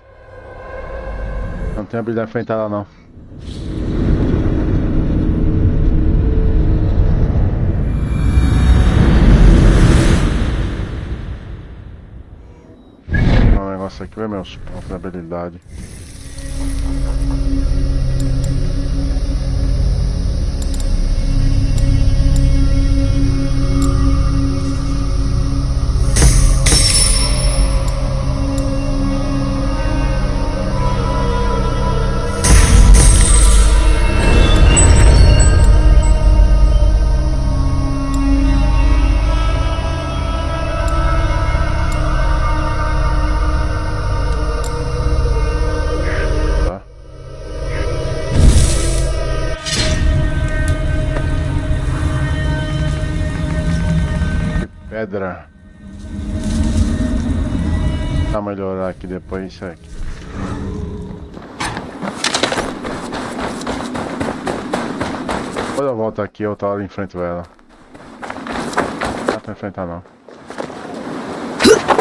Não tem habilidade de enfrentar ela não. O negócio aqui é meus pontos de habilidade. Pedra. Vou melhorar aqui depois isso aqui. Quando eu volto aqui, outra hora eu enfrento ela. Não dá pra enfrentar não.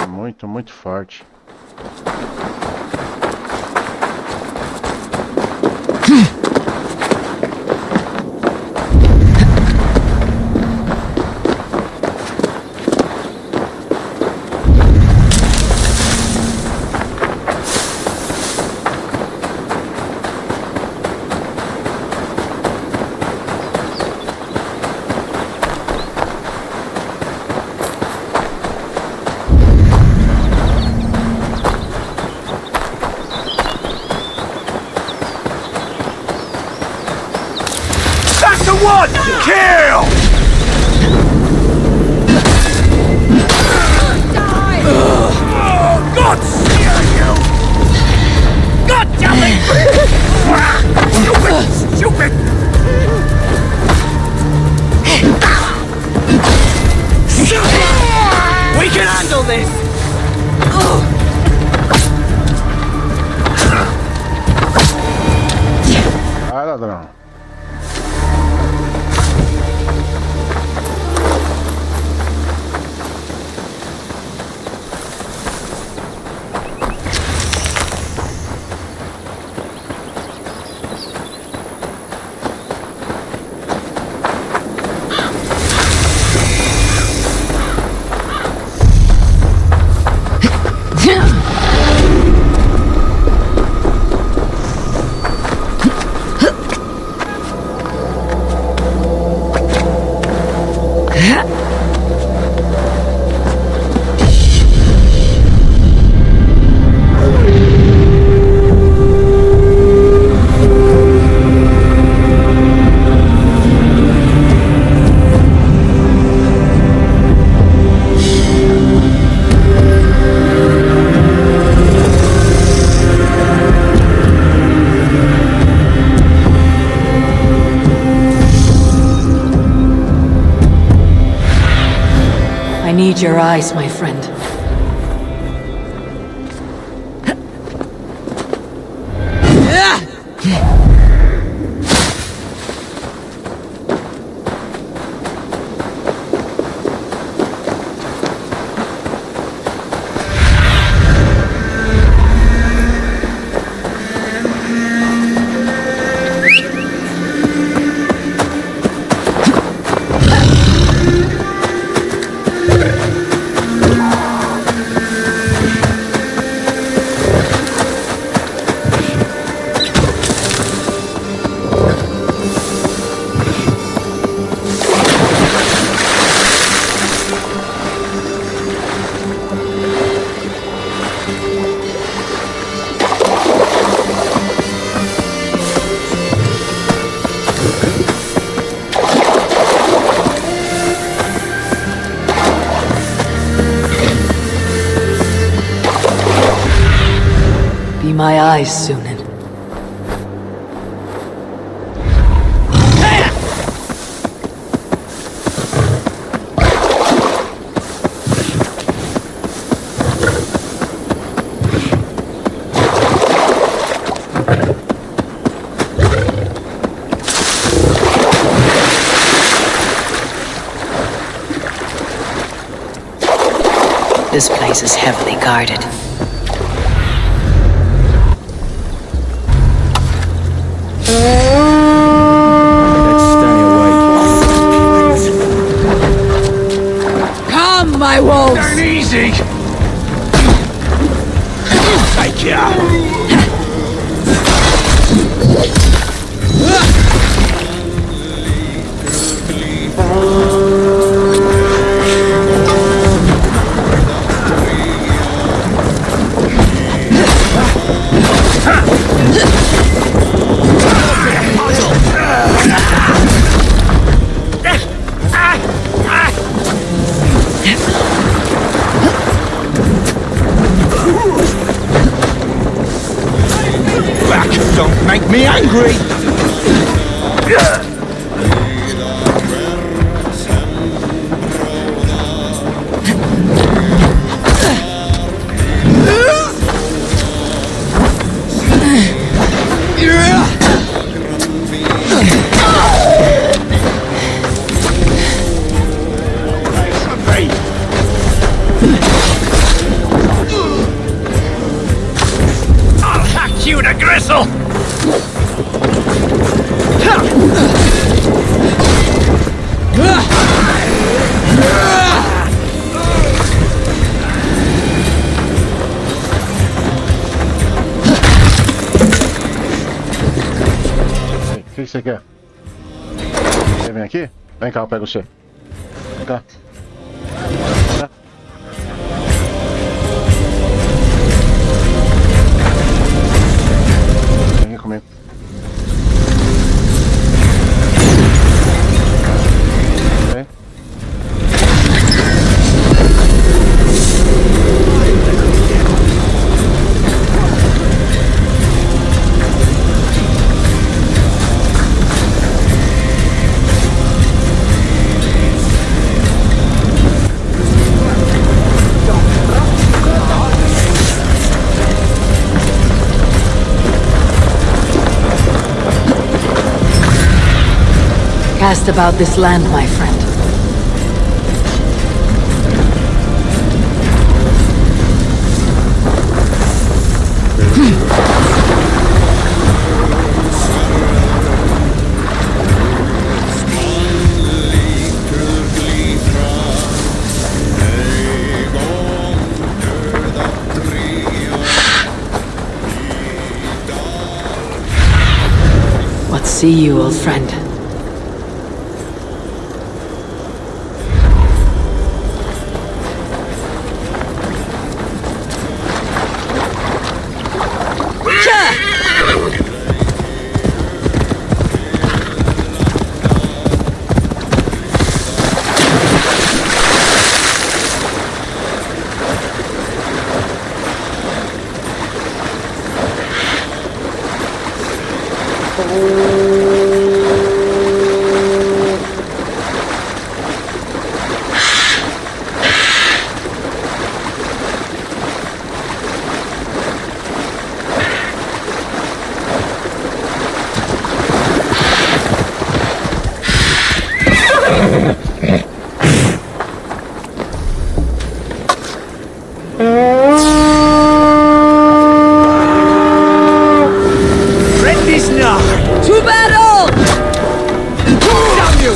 É muito, muito forte. One! Kill! God steer you! God damn it! Stupid! We can handle this! Vai, ladrão. Need your eyes, my friend. Be my eyes, Sunan. This place is heavily guarded. Come, my wolves! Darn easy! Take ya! Don't make me angry! I'll hack you to gristle! O que você quer? Você vem aqui? Vem cá, eu pego você. Vem cá. Vem aqui comigo. Vem. Cast about this land, my friend. What see you, old friend? To battle! Down you!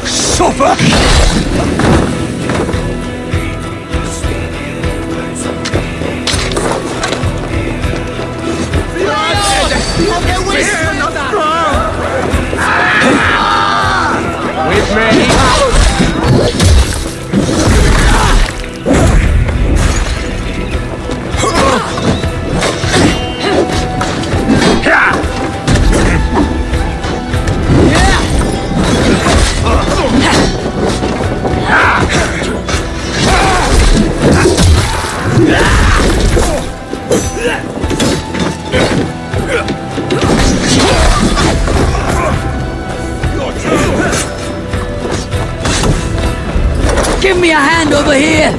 Supper! With me! Give me a hand over here!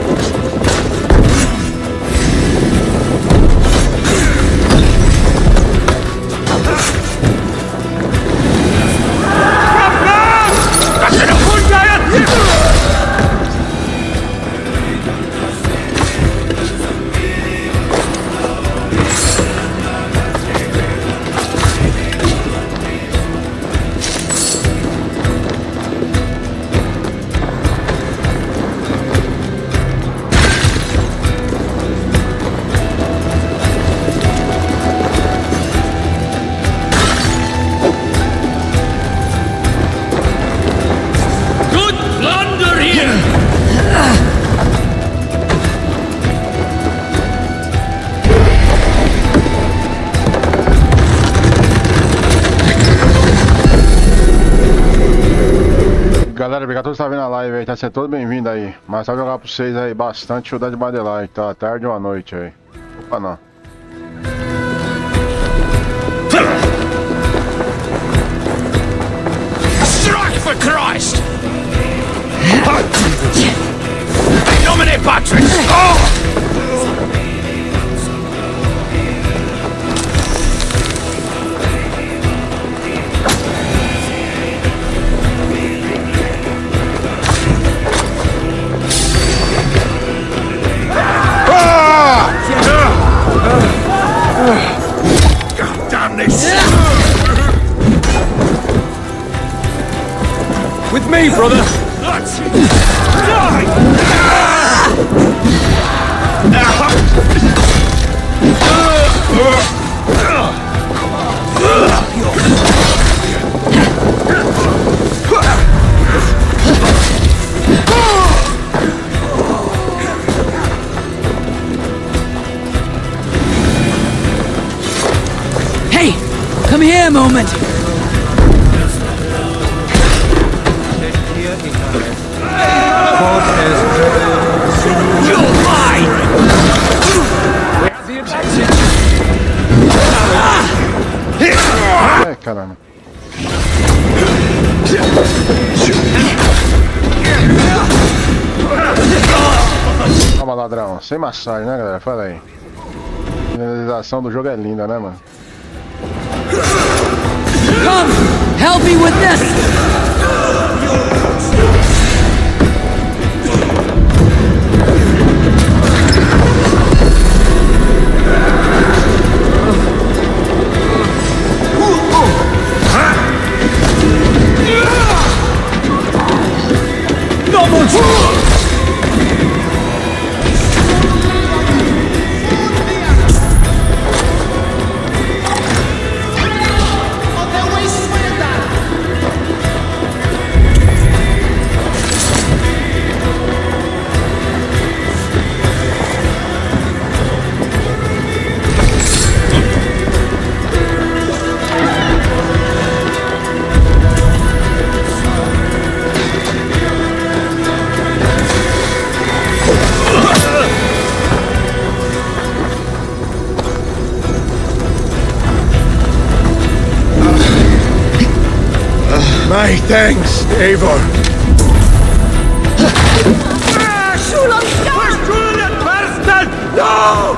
Galera, obrigado por estar vendo a live aí, tá sendo todo bem-vindo aí. Mas só jogar pra vocês aí bastante o Dead by Daylight, tá? Tarde ou à noite aí. Opa, não. Strike for Christ! Nomine Patrick! God damn this! With me, brother! Let's die! Hey! Come here a moment! You're mine! We have the objective! É, caramba. Toma, ladrão. Sem massagem, né, galera? Fala aí. A finalização do jogo é linda, né, mano? Come! Help me with this! My thanks, Eivor. No!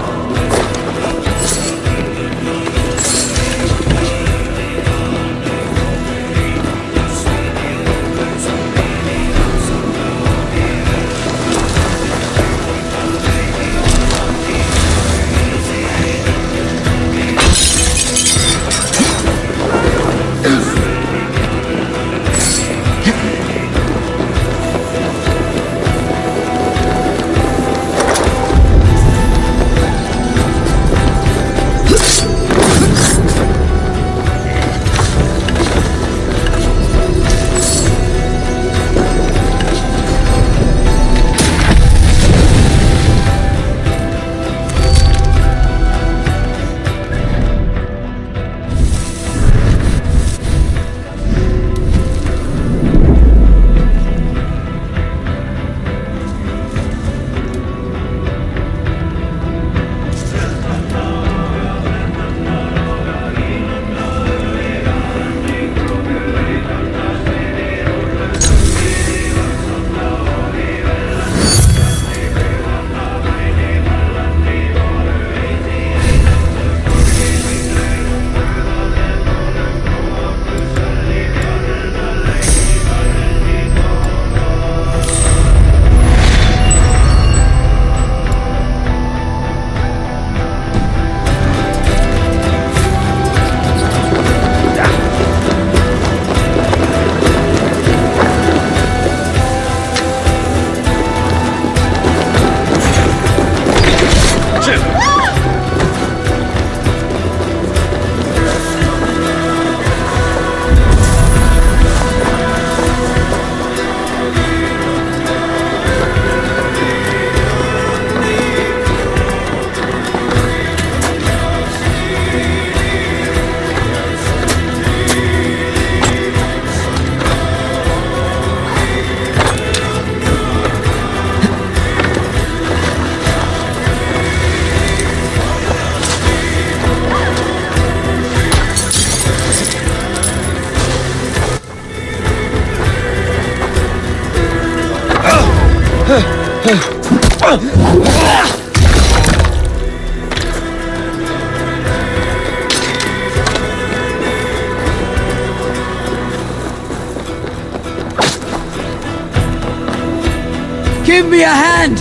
Give me a hand!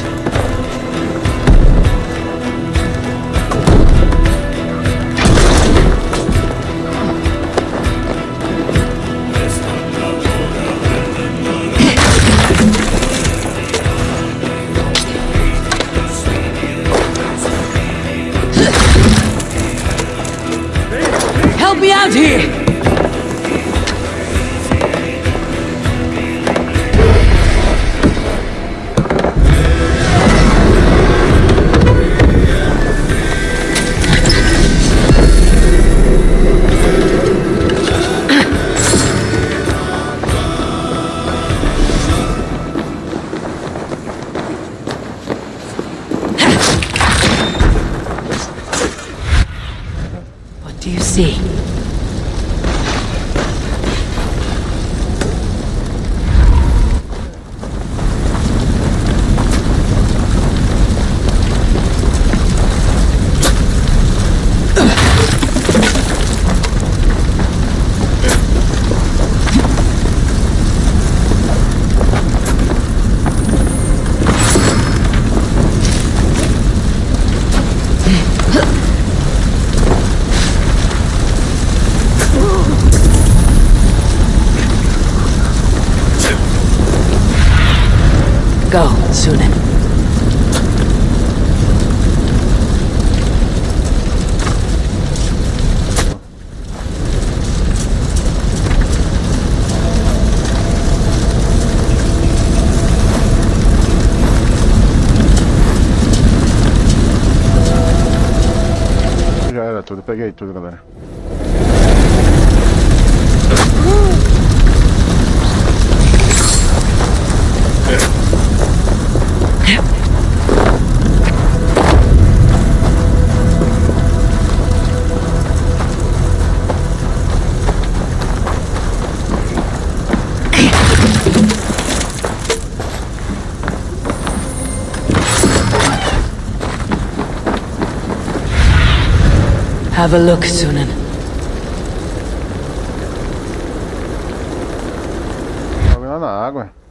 Help me out here! What do you see? peguei tudo, galera. Have a look, Sunan. Tá vendo lá na água.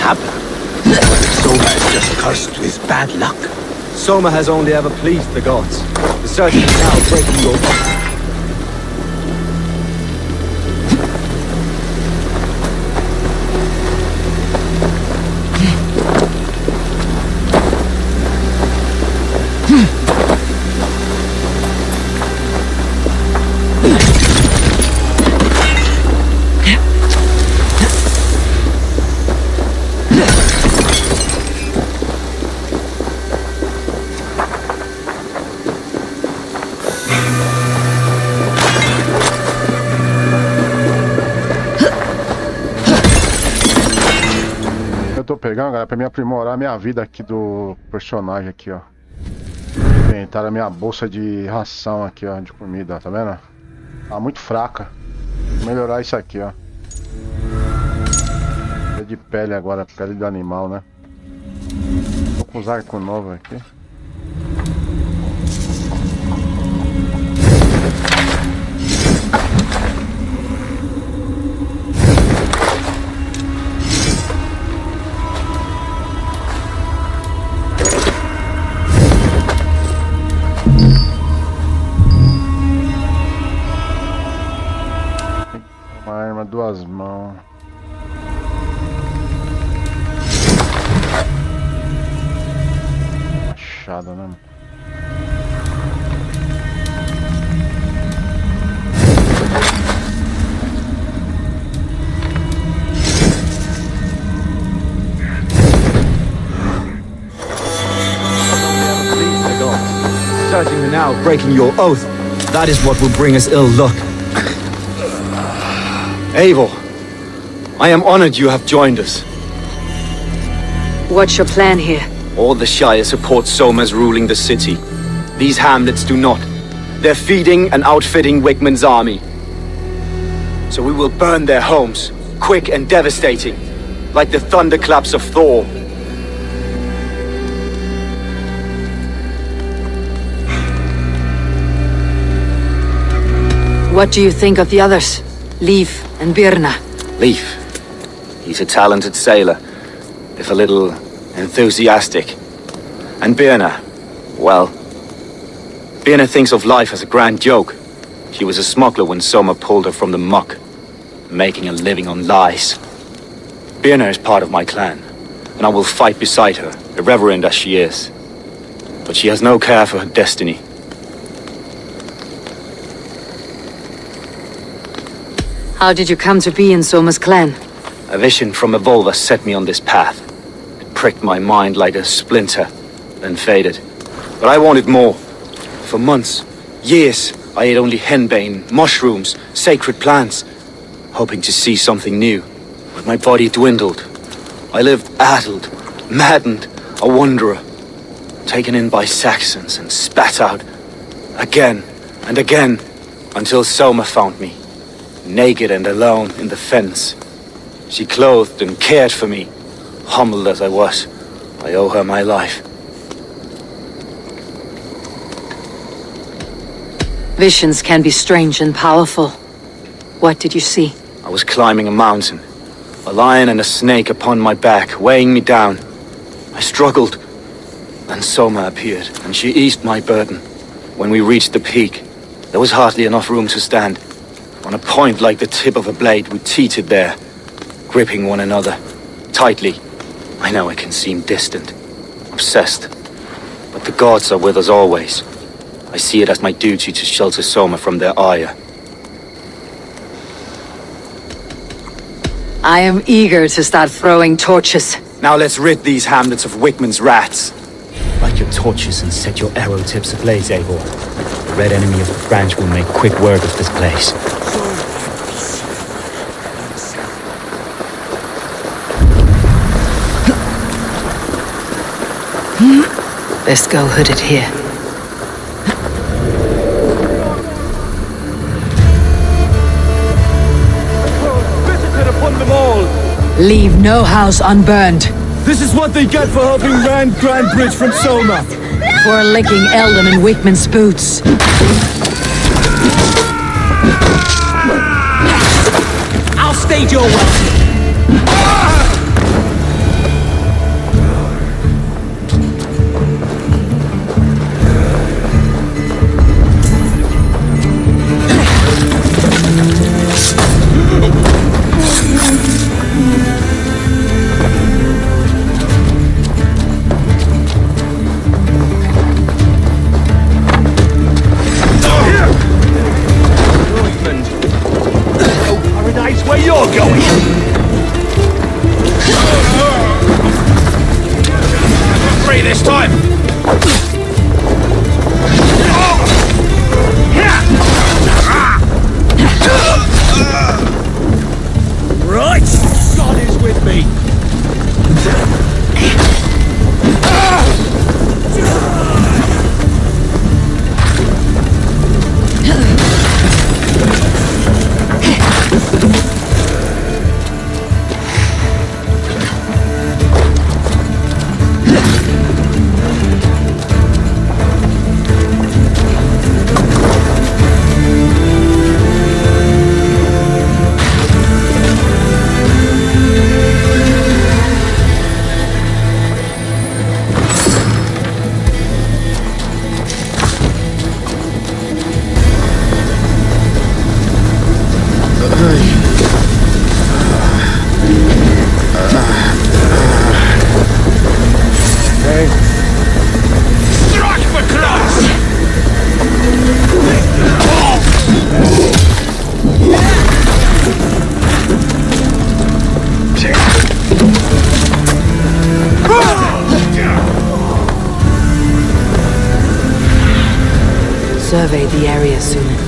happen. Soma is just cursed with bad luck. Soma has only ever pleased the gods. The surgeon is now breaking your oath. Tô pegando, galera, pra me aprimorar a minha vida aqui do personagem aqui, ó. Inventaram a minha bolsa de ração aqui, ó, de comida, tá vendo? Tá muito fraca. Vou melhorar isso aqui, ó. É de pele agora, pele do animal, né? Vou com os arcos novos aqui. Duas mãos. Machado, né? Certainly now breaking your oath. That is what will bring us ill luck. Eivor, I am honored you have joined us. What's your plan here? All the Shire support Soma's ruling the city. These hamlets do not. They're feeding and outfitting Wigmund's army. So we will burn their homes, quick and devastating, like the thunderclaps of Thor. What do you think of the others? Leif and Birna? Leif. He's a talented sailor, if a little enthusiastic. And Birna, well, Birna thinks of life as a grand joke. She was a smuggler when Soma pulled her from the muck, making a living on lies. Birna is part of my clan, and I will fight beside her, irreverent as she is. But she has no care for her destiny. How did you come to be in Soma's clan? A vision from above set me on this path. It pricked my mind like a splinter, then faded. But I wanted more. For months, years, I ate only henbane, mushrooms, sacred plants, hoping to see something new. But my body dwindled. I lived addled, maddened, a wanderer, taken in by Saxons and spat out again and again until Soma found me. Naked and alone in the fence. She clothed and cared for me. Humbled as I was, I owe her my life. Visions can be strange and powerful. What did you see? I was climbing a mountain. A lion and a snake upon my back, weighing me down. I struggled. Then Soma appeared, and she eased my burden. When we reached the peak, there was hardly enough room to stand. On a point like the tip of a blade, we teetered there, gripping one another, tightly. I know it can seem distant, obsessed, but the gods are with us always. I see it as my duty to shelter Soma from their ire. I am eager to start throwing torches. Now let's rid these hamlets of Wigmund's rats. Light your torches and set your arrow tips ablaze, Eivor. The red enemy of the branch will make quick work of this place. Best go hooded here. Visited upon them all. Leave no house unburned. This is what they get for helping Rand Grandbridge from Soma. For licking Eldon and Wickman's boots. I'll stage your welcome. Survey the area soon.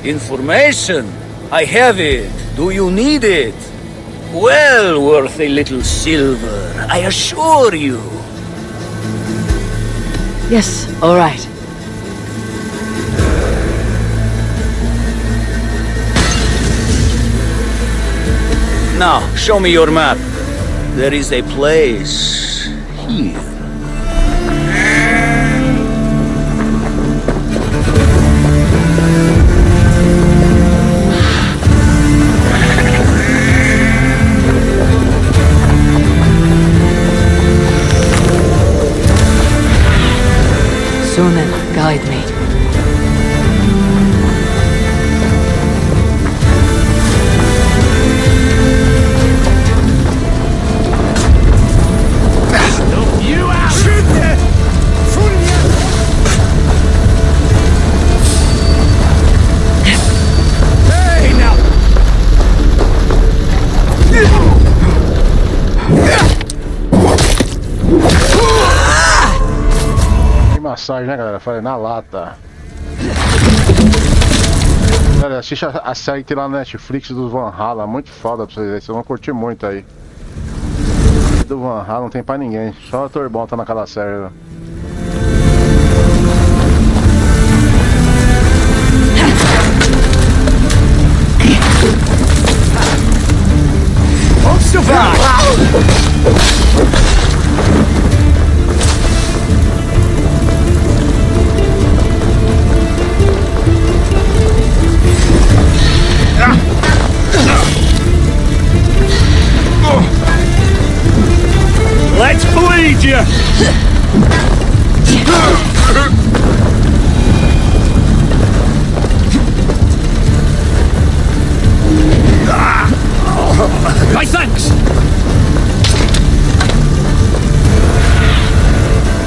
Information? I have it. Do you need it? Well worth a little silver, I assure you. Yes, all right. Now, show me your map. There is a place here. Sunan, guide me. Massagem, né, galera? Falei na lata. Galera, assiste a série que tem lá na Netflix do Valhalla, muito foda pra vocês verem, vocês vão curtir muito aí. Do Valhalla não tem pra ninguém, só o ator bom tá naquela série. Né? Let's bleed you! My thanks!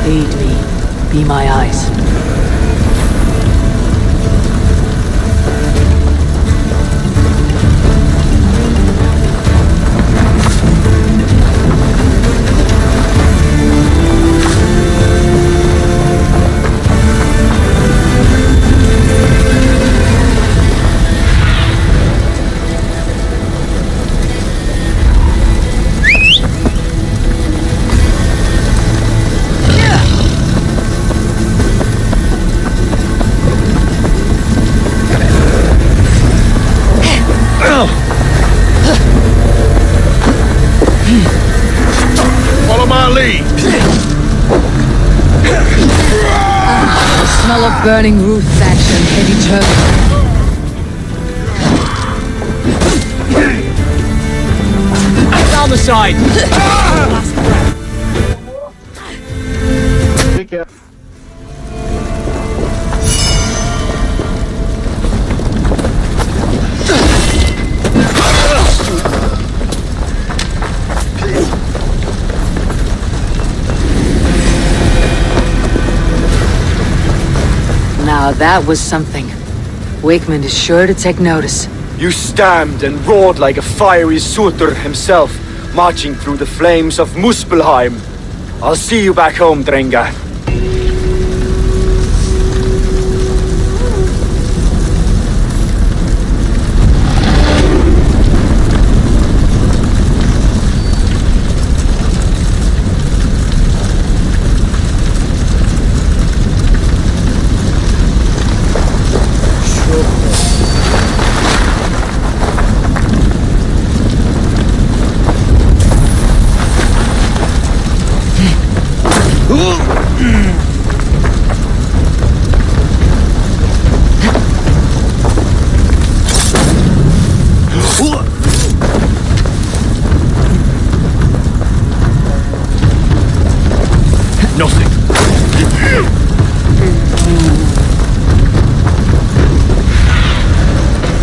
Aid me. Be my eyes. Follow my lead. The smell of burning roof thatch and heavy turf. side! Take care. Now that was something. Wakeman is sure to take notice. You stamped and roared like a fiery Surtur himself, marching through the flames of Muspelheim. I'll see you back home, Drenga.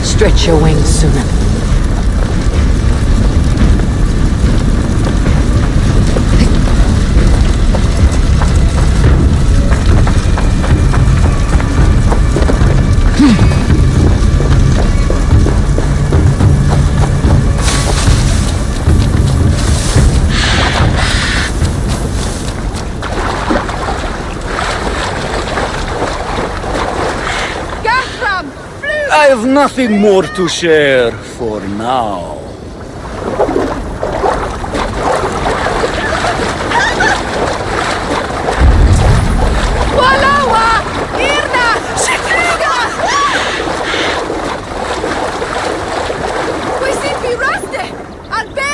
Stretch your wings, Sunan. I have nothing more to share for now.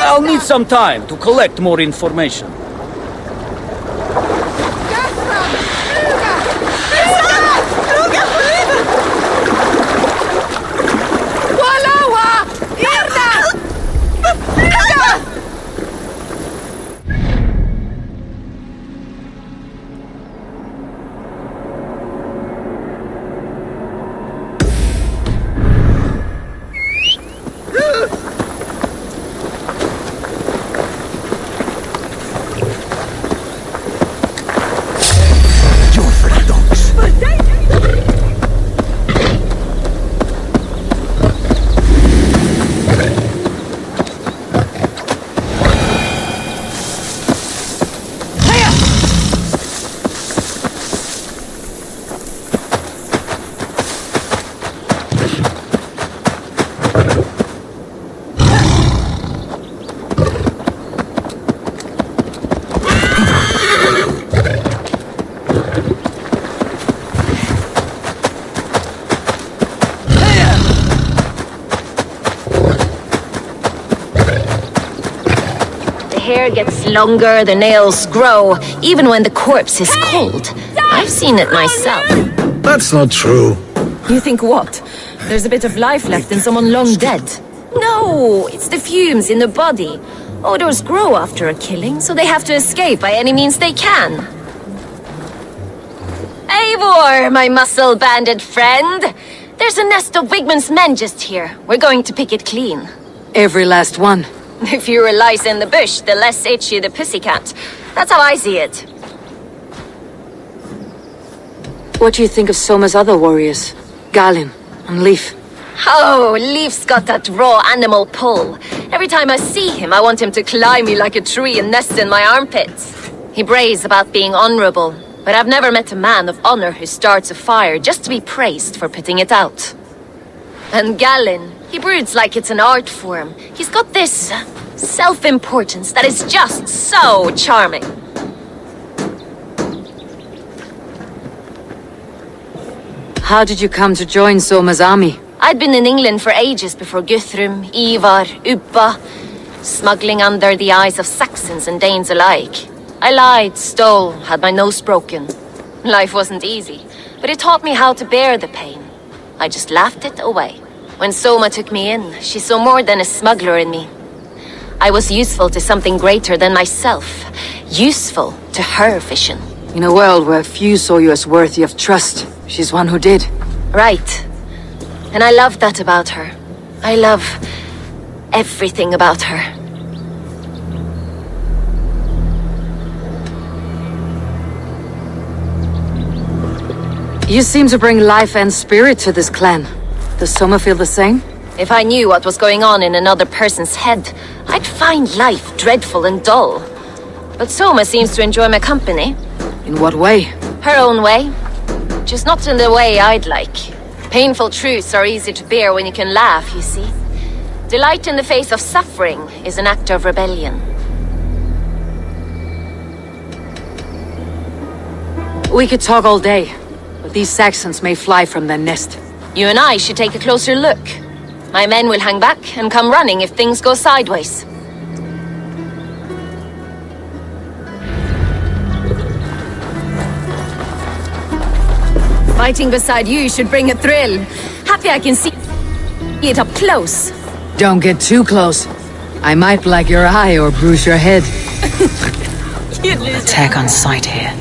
I'll need some time to collect more information. hair gets longer, the nails grow, even when the corpse is cold. I've seen it myself. That's not true. You think what? There's a bit of life left in someone long dead? No, it's the fumes in the body. Odors grow after a killing, so they have to escape by any means they can. Eivor, my muscle-banded friend! There's a nest of Wigman's men just here. We're going to pick it clean. Every last one. The fewer lice in the bush, the less itchy the pussycat. That's how I see it. What do you think of Soma's other warriors? Galin and Leif? Oh, Leif's got that raw animal pull. Every time I see him, I want him to climb me like a tree and nest in my armpits. He brays about being honorable, but I've never met a man of honor who starts a fire just to be praised for putting it out. And Galin, he broods like it's an art form. He's got this self-importance that is just so charming. How did you come to join Soma's army? I'd been in England for ages before Guthrum, Ivar, Uppa, smuggling under the eyes of Saxons and Danes alike. I lied, stole, had my nose broken. Life wasn't easy, but it taught me how to bear the pain. I just laughed it away. When Soma took me in, she saw more than a smuggler in me. I was useful to something greater than myself. Useful to her vision. In a world where few saw you as worthy of trust, she's one who did. Right. And I love that about her. I love everything about her. You seem to bring life and spirit to this clan. Does Soma feel the same? If I knew what was going on in another person's head, I'd find life dreadful and dull. But Soma seems to enjoy my company. In what way? Her own way. Just not in the way I'd like. Painful truths are easy to bear when you can laugh, you see. Delight in the face of suffering is an act of rebellion. We could talk all day, but these Saxons may fly from their nest. You and I should take a closer look. My men will hang back and come running if things go sideways. Fighting beside you should bring a thrill. Happy I can see it up close. Don't get too close. I might black your eye or bruise your head. Attack on sight here.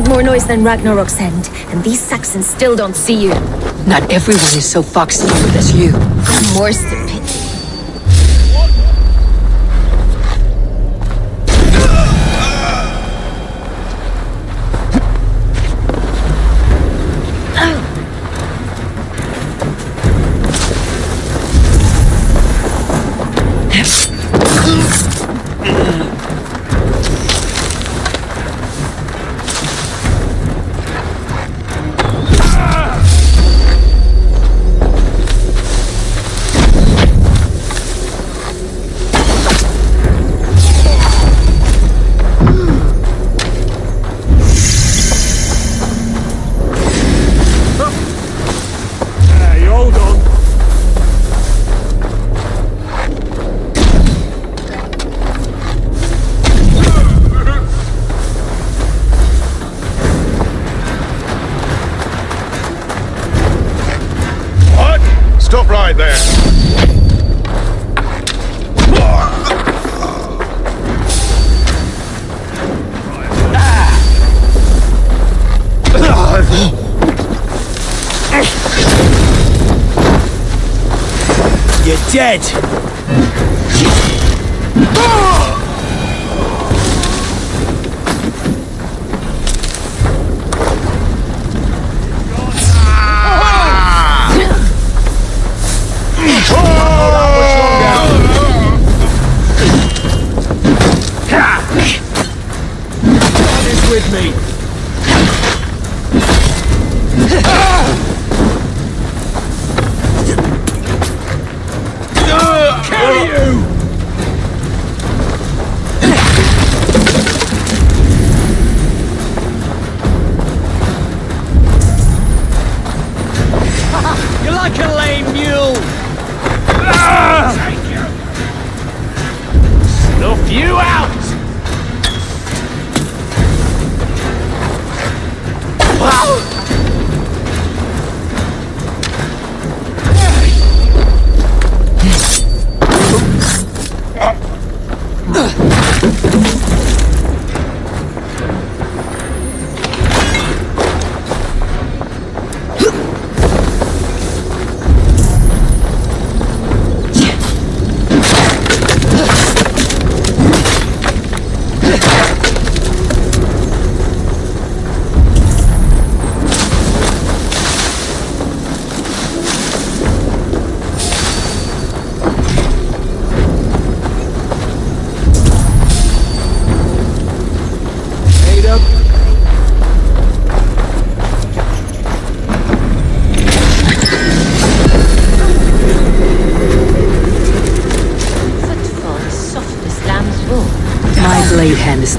More noise than Ragnarok's end, and these Saxons still don't see you. Not everyone is so fox-stupid as you. More stupidity. Stop right there! You're dead! With me. Kill you! You're like a lame mule. Snuff you out!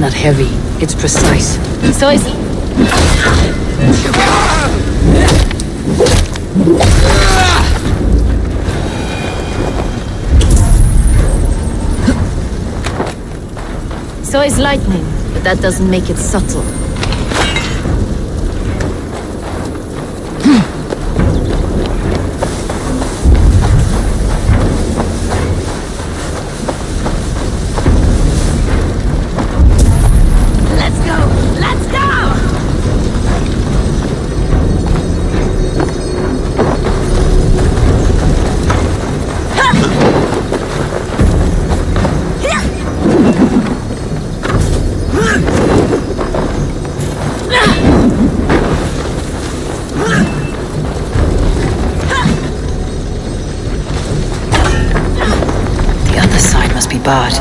It's not heavy. It's precise. So is... So is lightning, but that doesn't make it subtle. But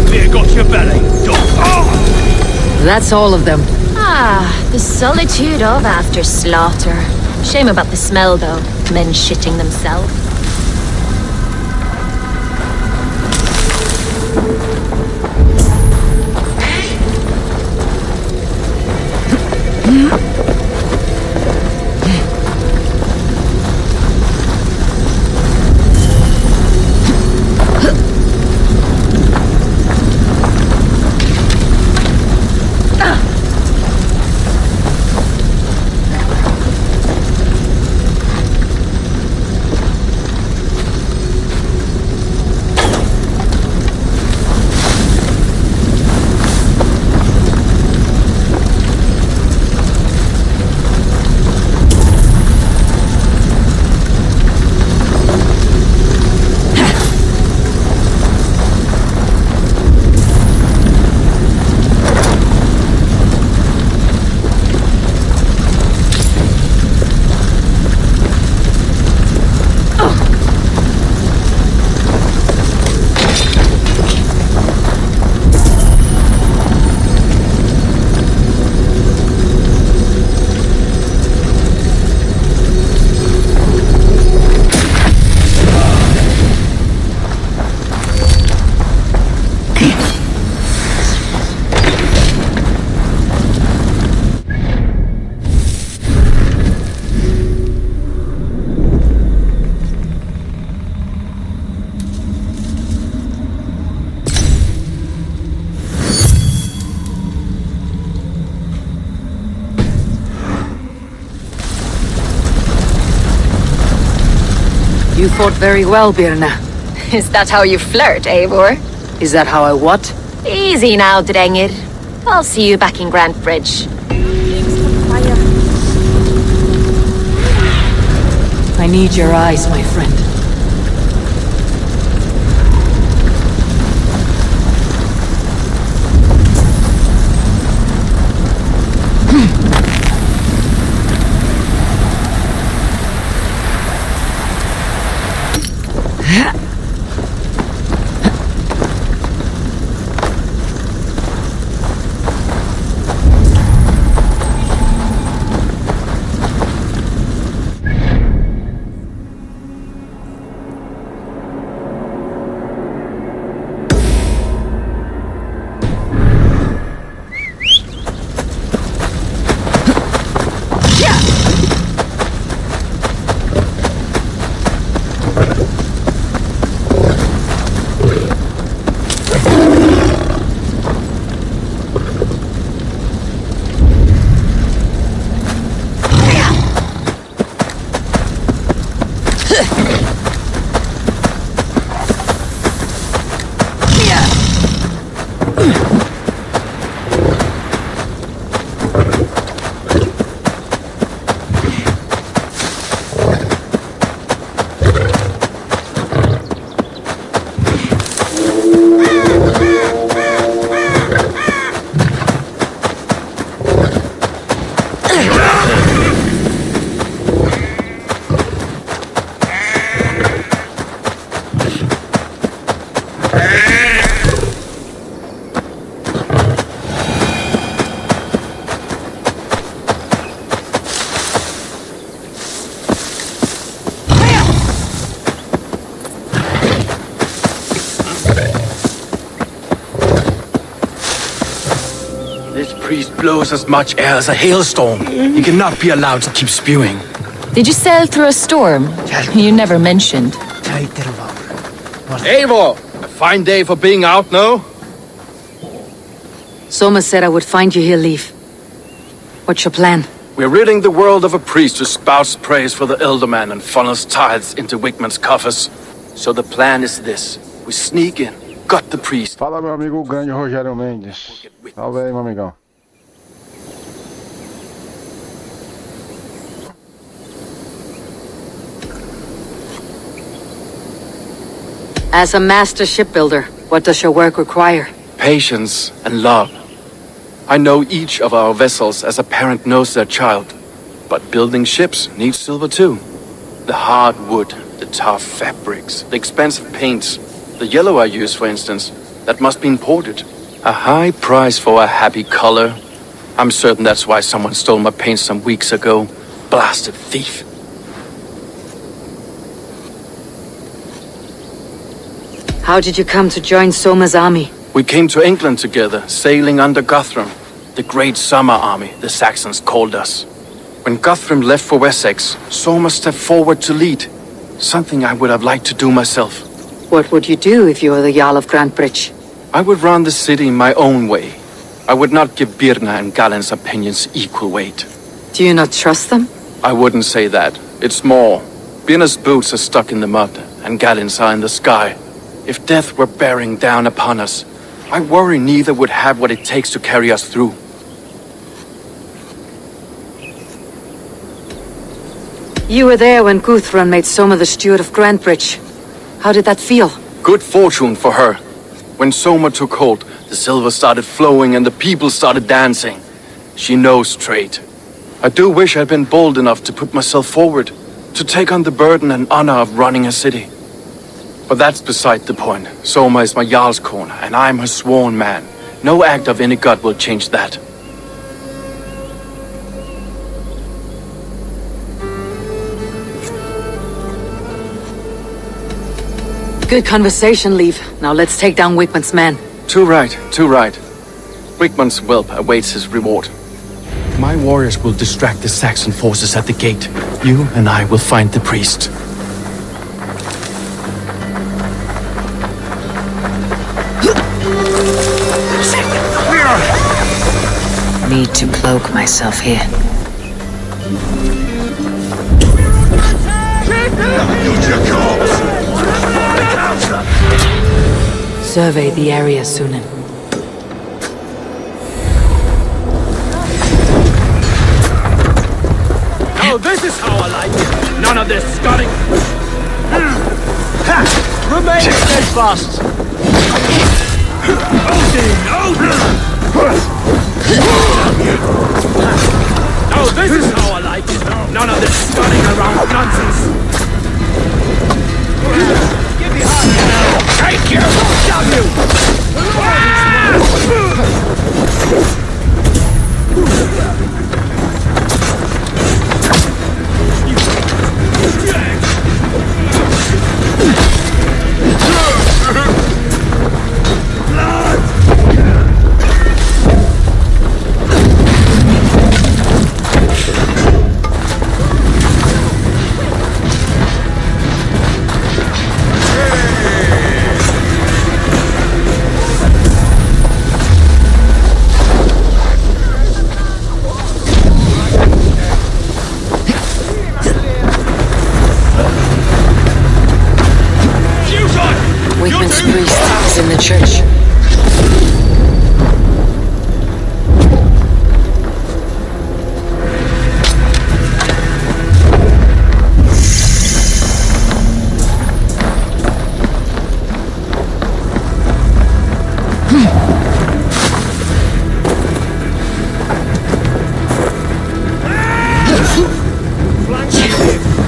There got your belly. that's all of them. Ah, the solitude of after slaughter. Shame about the smell, though. Men shitting themselves. You fought very well, Birna. Is that how you flirt, Eivor? Is that how I what? Easy now, Drengir. I'll see you back in Grant Bridge. I need your eyes, my friend. This priest blows as much air as a hailstorm. He cannot be allowed to keep spewing. Did you sail through a storm? You never mentioned. Eivor! A fine day for being out, no? Soma said I would find you here, Leif. What's your plan? We're ridding the world of a priest who spouts praise for the Elderman and funnels tithes into Wigman's coffers. So the plan is this. We sneak in, gut the priest. Fala, meu amigo o grande Rogério Mendes. Salve aí, meu amigão. As a master shipbuilder, what does your work require? Patience and love. I know each of our vessels as a parent knows their child. But building ships needs silver too. The hard wood, the tough fabrics, the expensive paints. The yellow I use, for instance, that must be imported. A high price for a happy color. I'm certain that's why someone stole my paint some weeks ago. Blasted thief. How did you come to join Soma's army? We came to England together, sailing under Guthrum. The Great Summer Army, the Saxons called us. When Guthrum left for Wessex, Soma stepped forward to lead. Something I would have liked to do myself. What would you do if you were the Jarl of Grantebridge? I would run the city my own way. I would not give Birna and Galen's opinions equal weight. Do you not trust them? I wouldn't say that. It's more. Birna's boots are stuck in the mud, and Galen's are in the sky. If death were bearing down upon us, I worry neither would have what it takes to carry us through. You were there when Guthrum made Soma the steward of Grantebridge. How did that feel? Good fortune for her. When Soma took hold, the silver started flowing and the people started dancing. She knows trade. I do wish I'd been bold enough to put myself forward, to take on the burden and honor of running a city. But that's beside the point. Soma is my Jarl's corner, and I'm her sworn man. No act of any god will change that. Good conversation, Leif. Now let's take down Wigman's men. Too right, too right. Wigman's whelp awaits his reward. My warriors will distract the Saxon forces at the gate. You and I will find the priest. Need to cloak myself here. Survey the area, Sunan. Now this is how I like it. None of this scudding. Remain steadfast. Now this is how I like it. None of this scudding around nonsense. Give me hard. Take you. Shove you. Wigman's priest is in the church.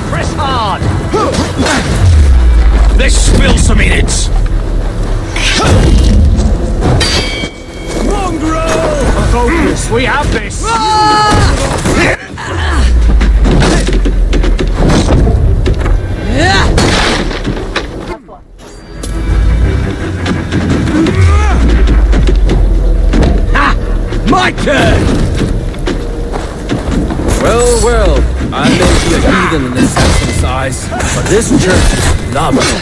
Press hard. Let's spill some minutes. Mongrel! Focus, we have this. Ha! my turn! Well, well, I may be a heathen in the Saxon's eyes, but this church is phenomenal.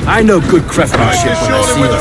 I know good craftsmanship when I see it.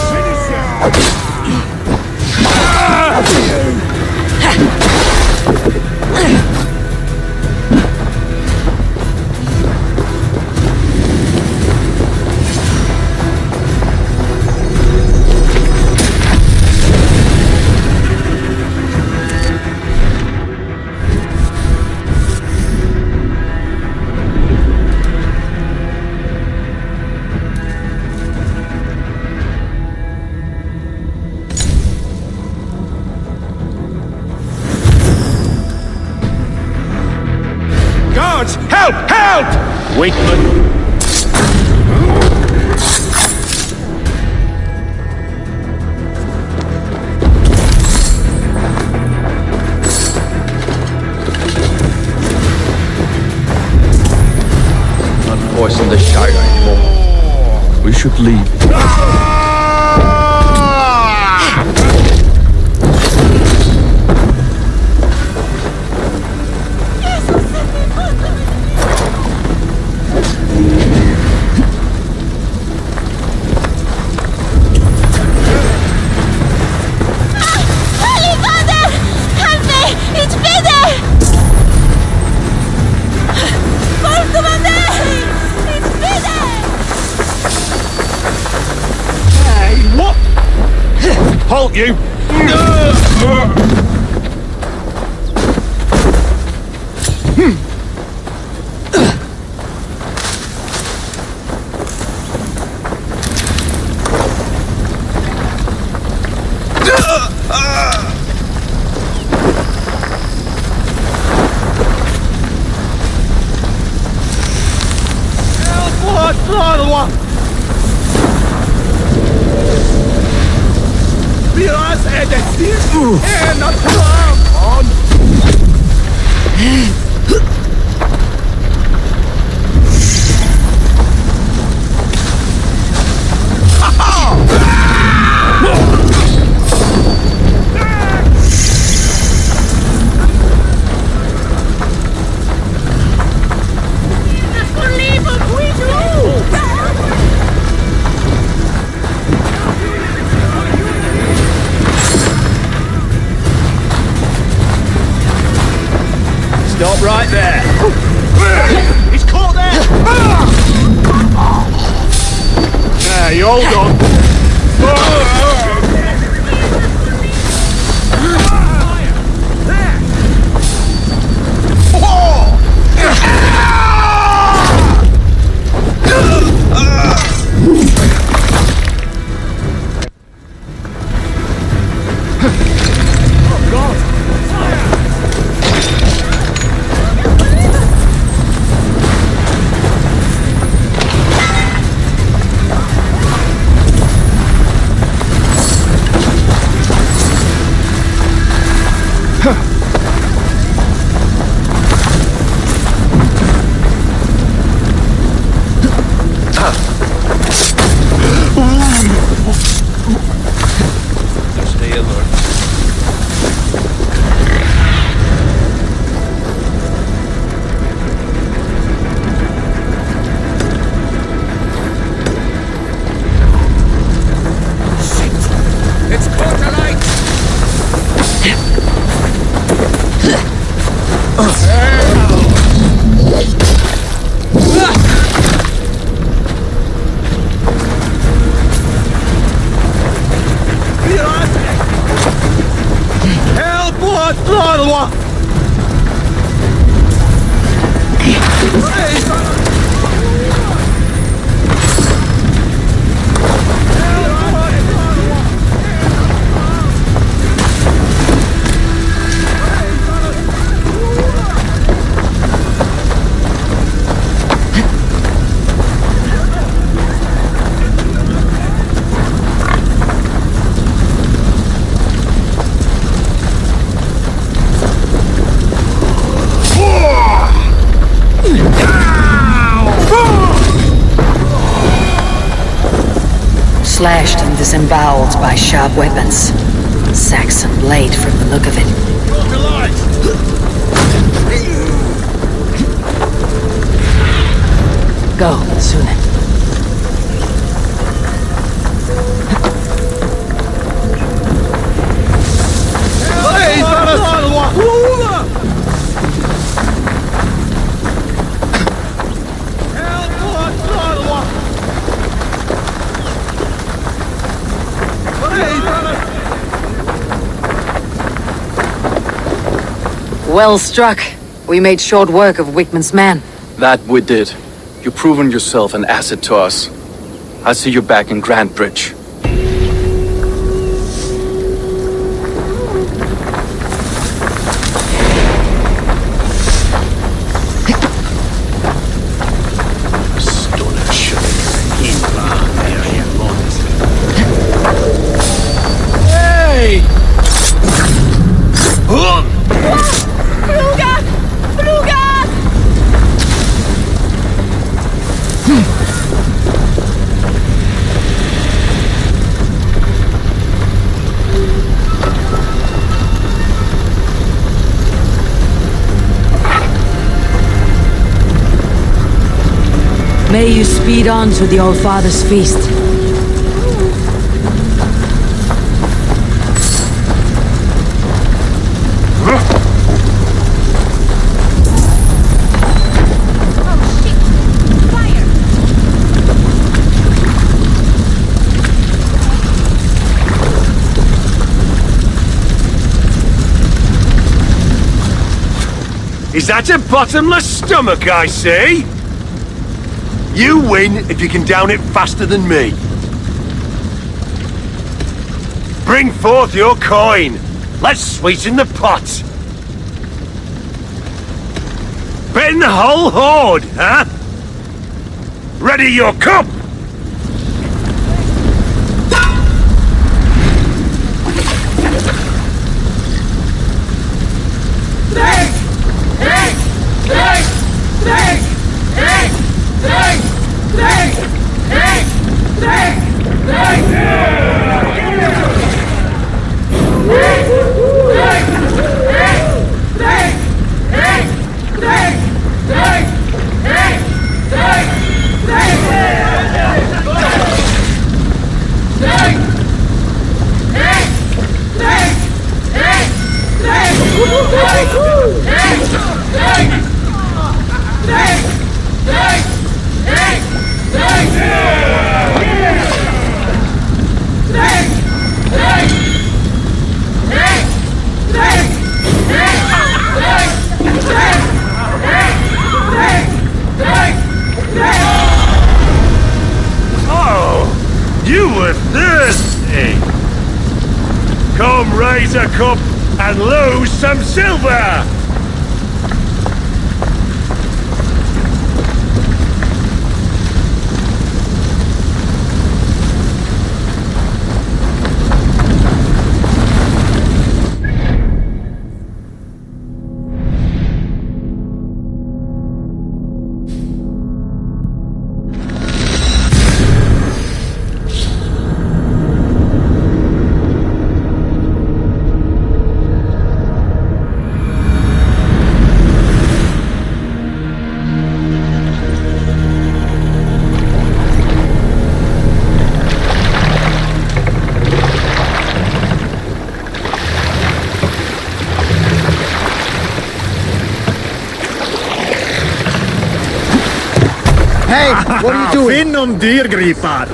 Help! Help! Wakeman! Not poison the Shire anymore. We should leave. Halt you! Stop right there! He's caught there! Now, you hold on. Slashed and disemboweled by sharp weapons. Saxon blade from the look of it. Go, Sunan. Well struck. We made short work of Wickman's men. That we did. You've proven yourself an asset to us. I'll see you back in Grantbridge. Hey! May you speed on to the Old Father's feast. Is that a bottomless stomach I see? You win if you can down it faster than me. Bring forth your coin. Let's sweeten the pot. Bet in the whole hoard, huh? Ready your cup! Come raise a cup and lose some silver! Hey, what are you doing? Finn om dyrgripar!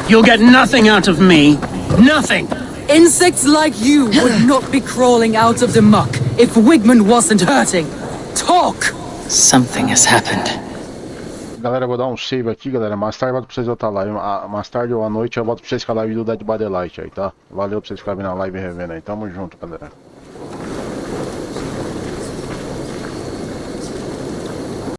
You'll get nothing out of me. Nothing! Insects like you would not be crawling out of the muck if Wigman wasn't hurting. Talk! Something has happened. Galera, eu vou dar um save aqui, galera. Mais tarde eu volto pra vocês outra live. Mais tarde ou à noite eu volto pra vocês com a live do Dead by Daylight aí, tá? Valeu pra vocês ficarem na live e revendo aí. Tamo junto, galera.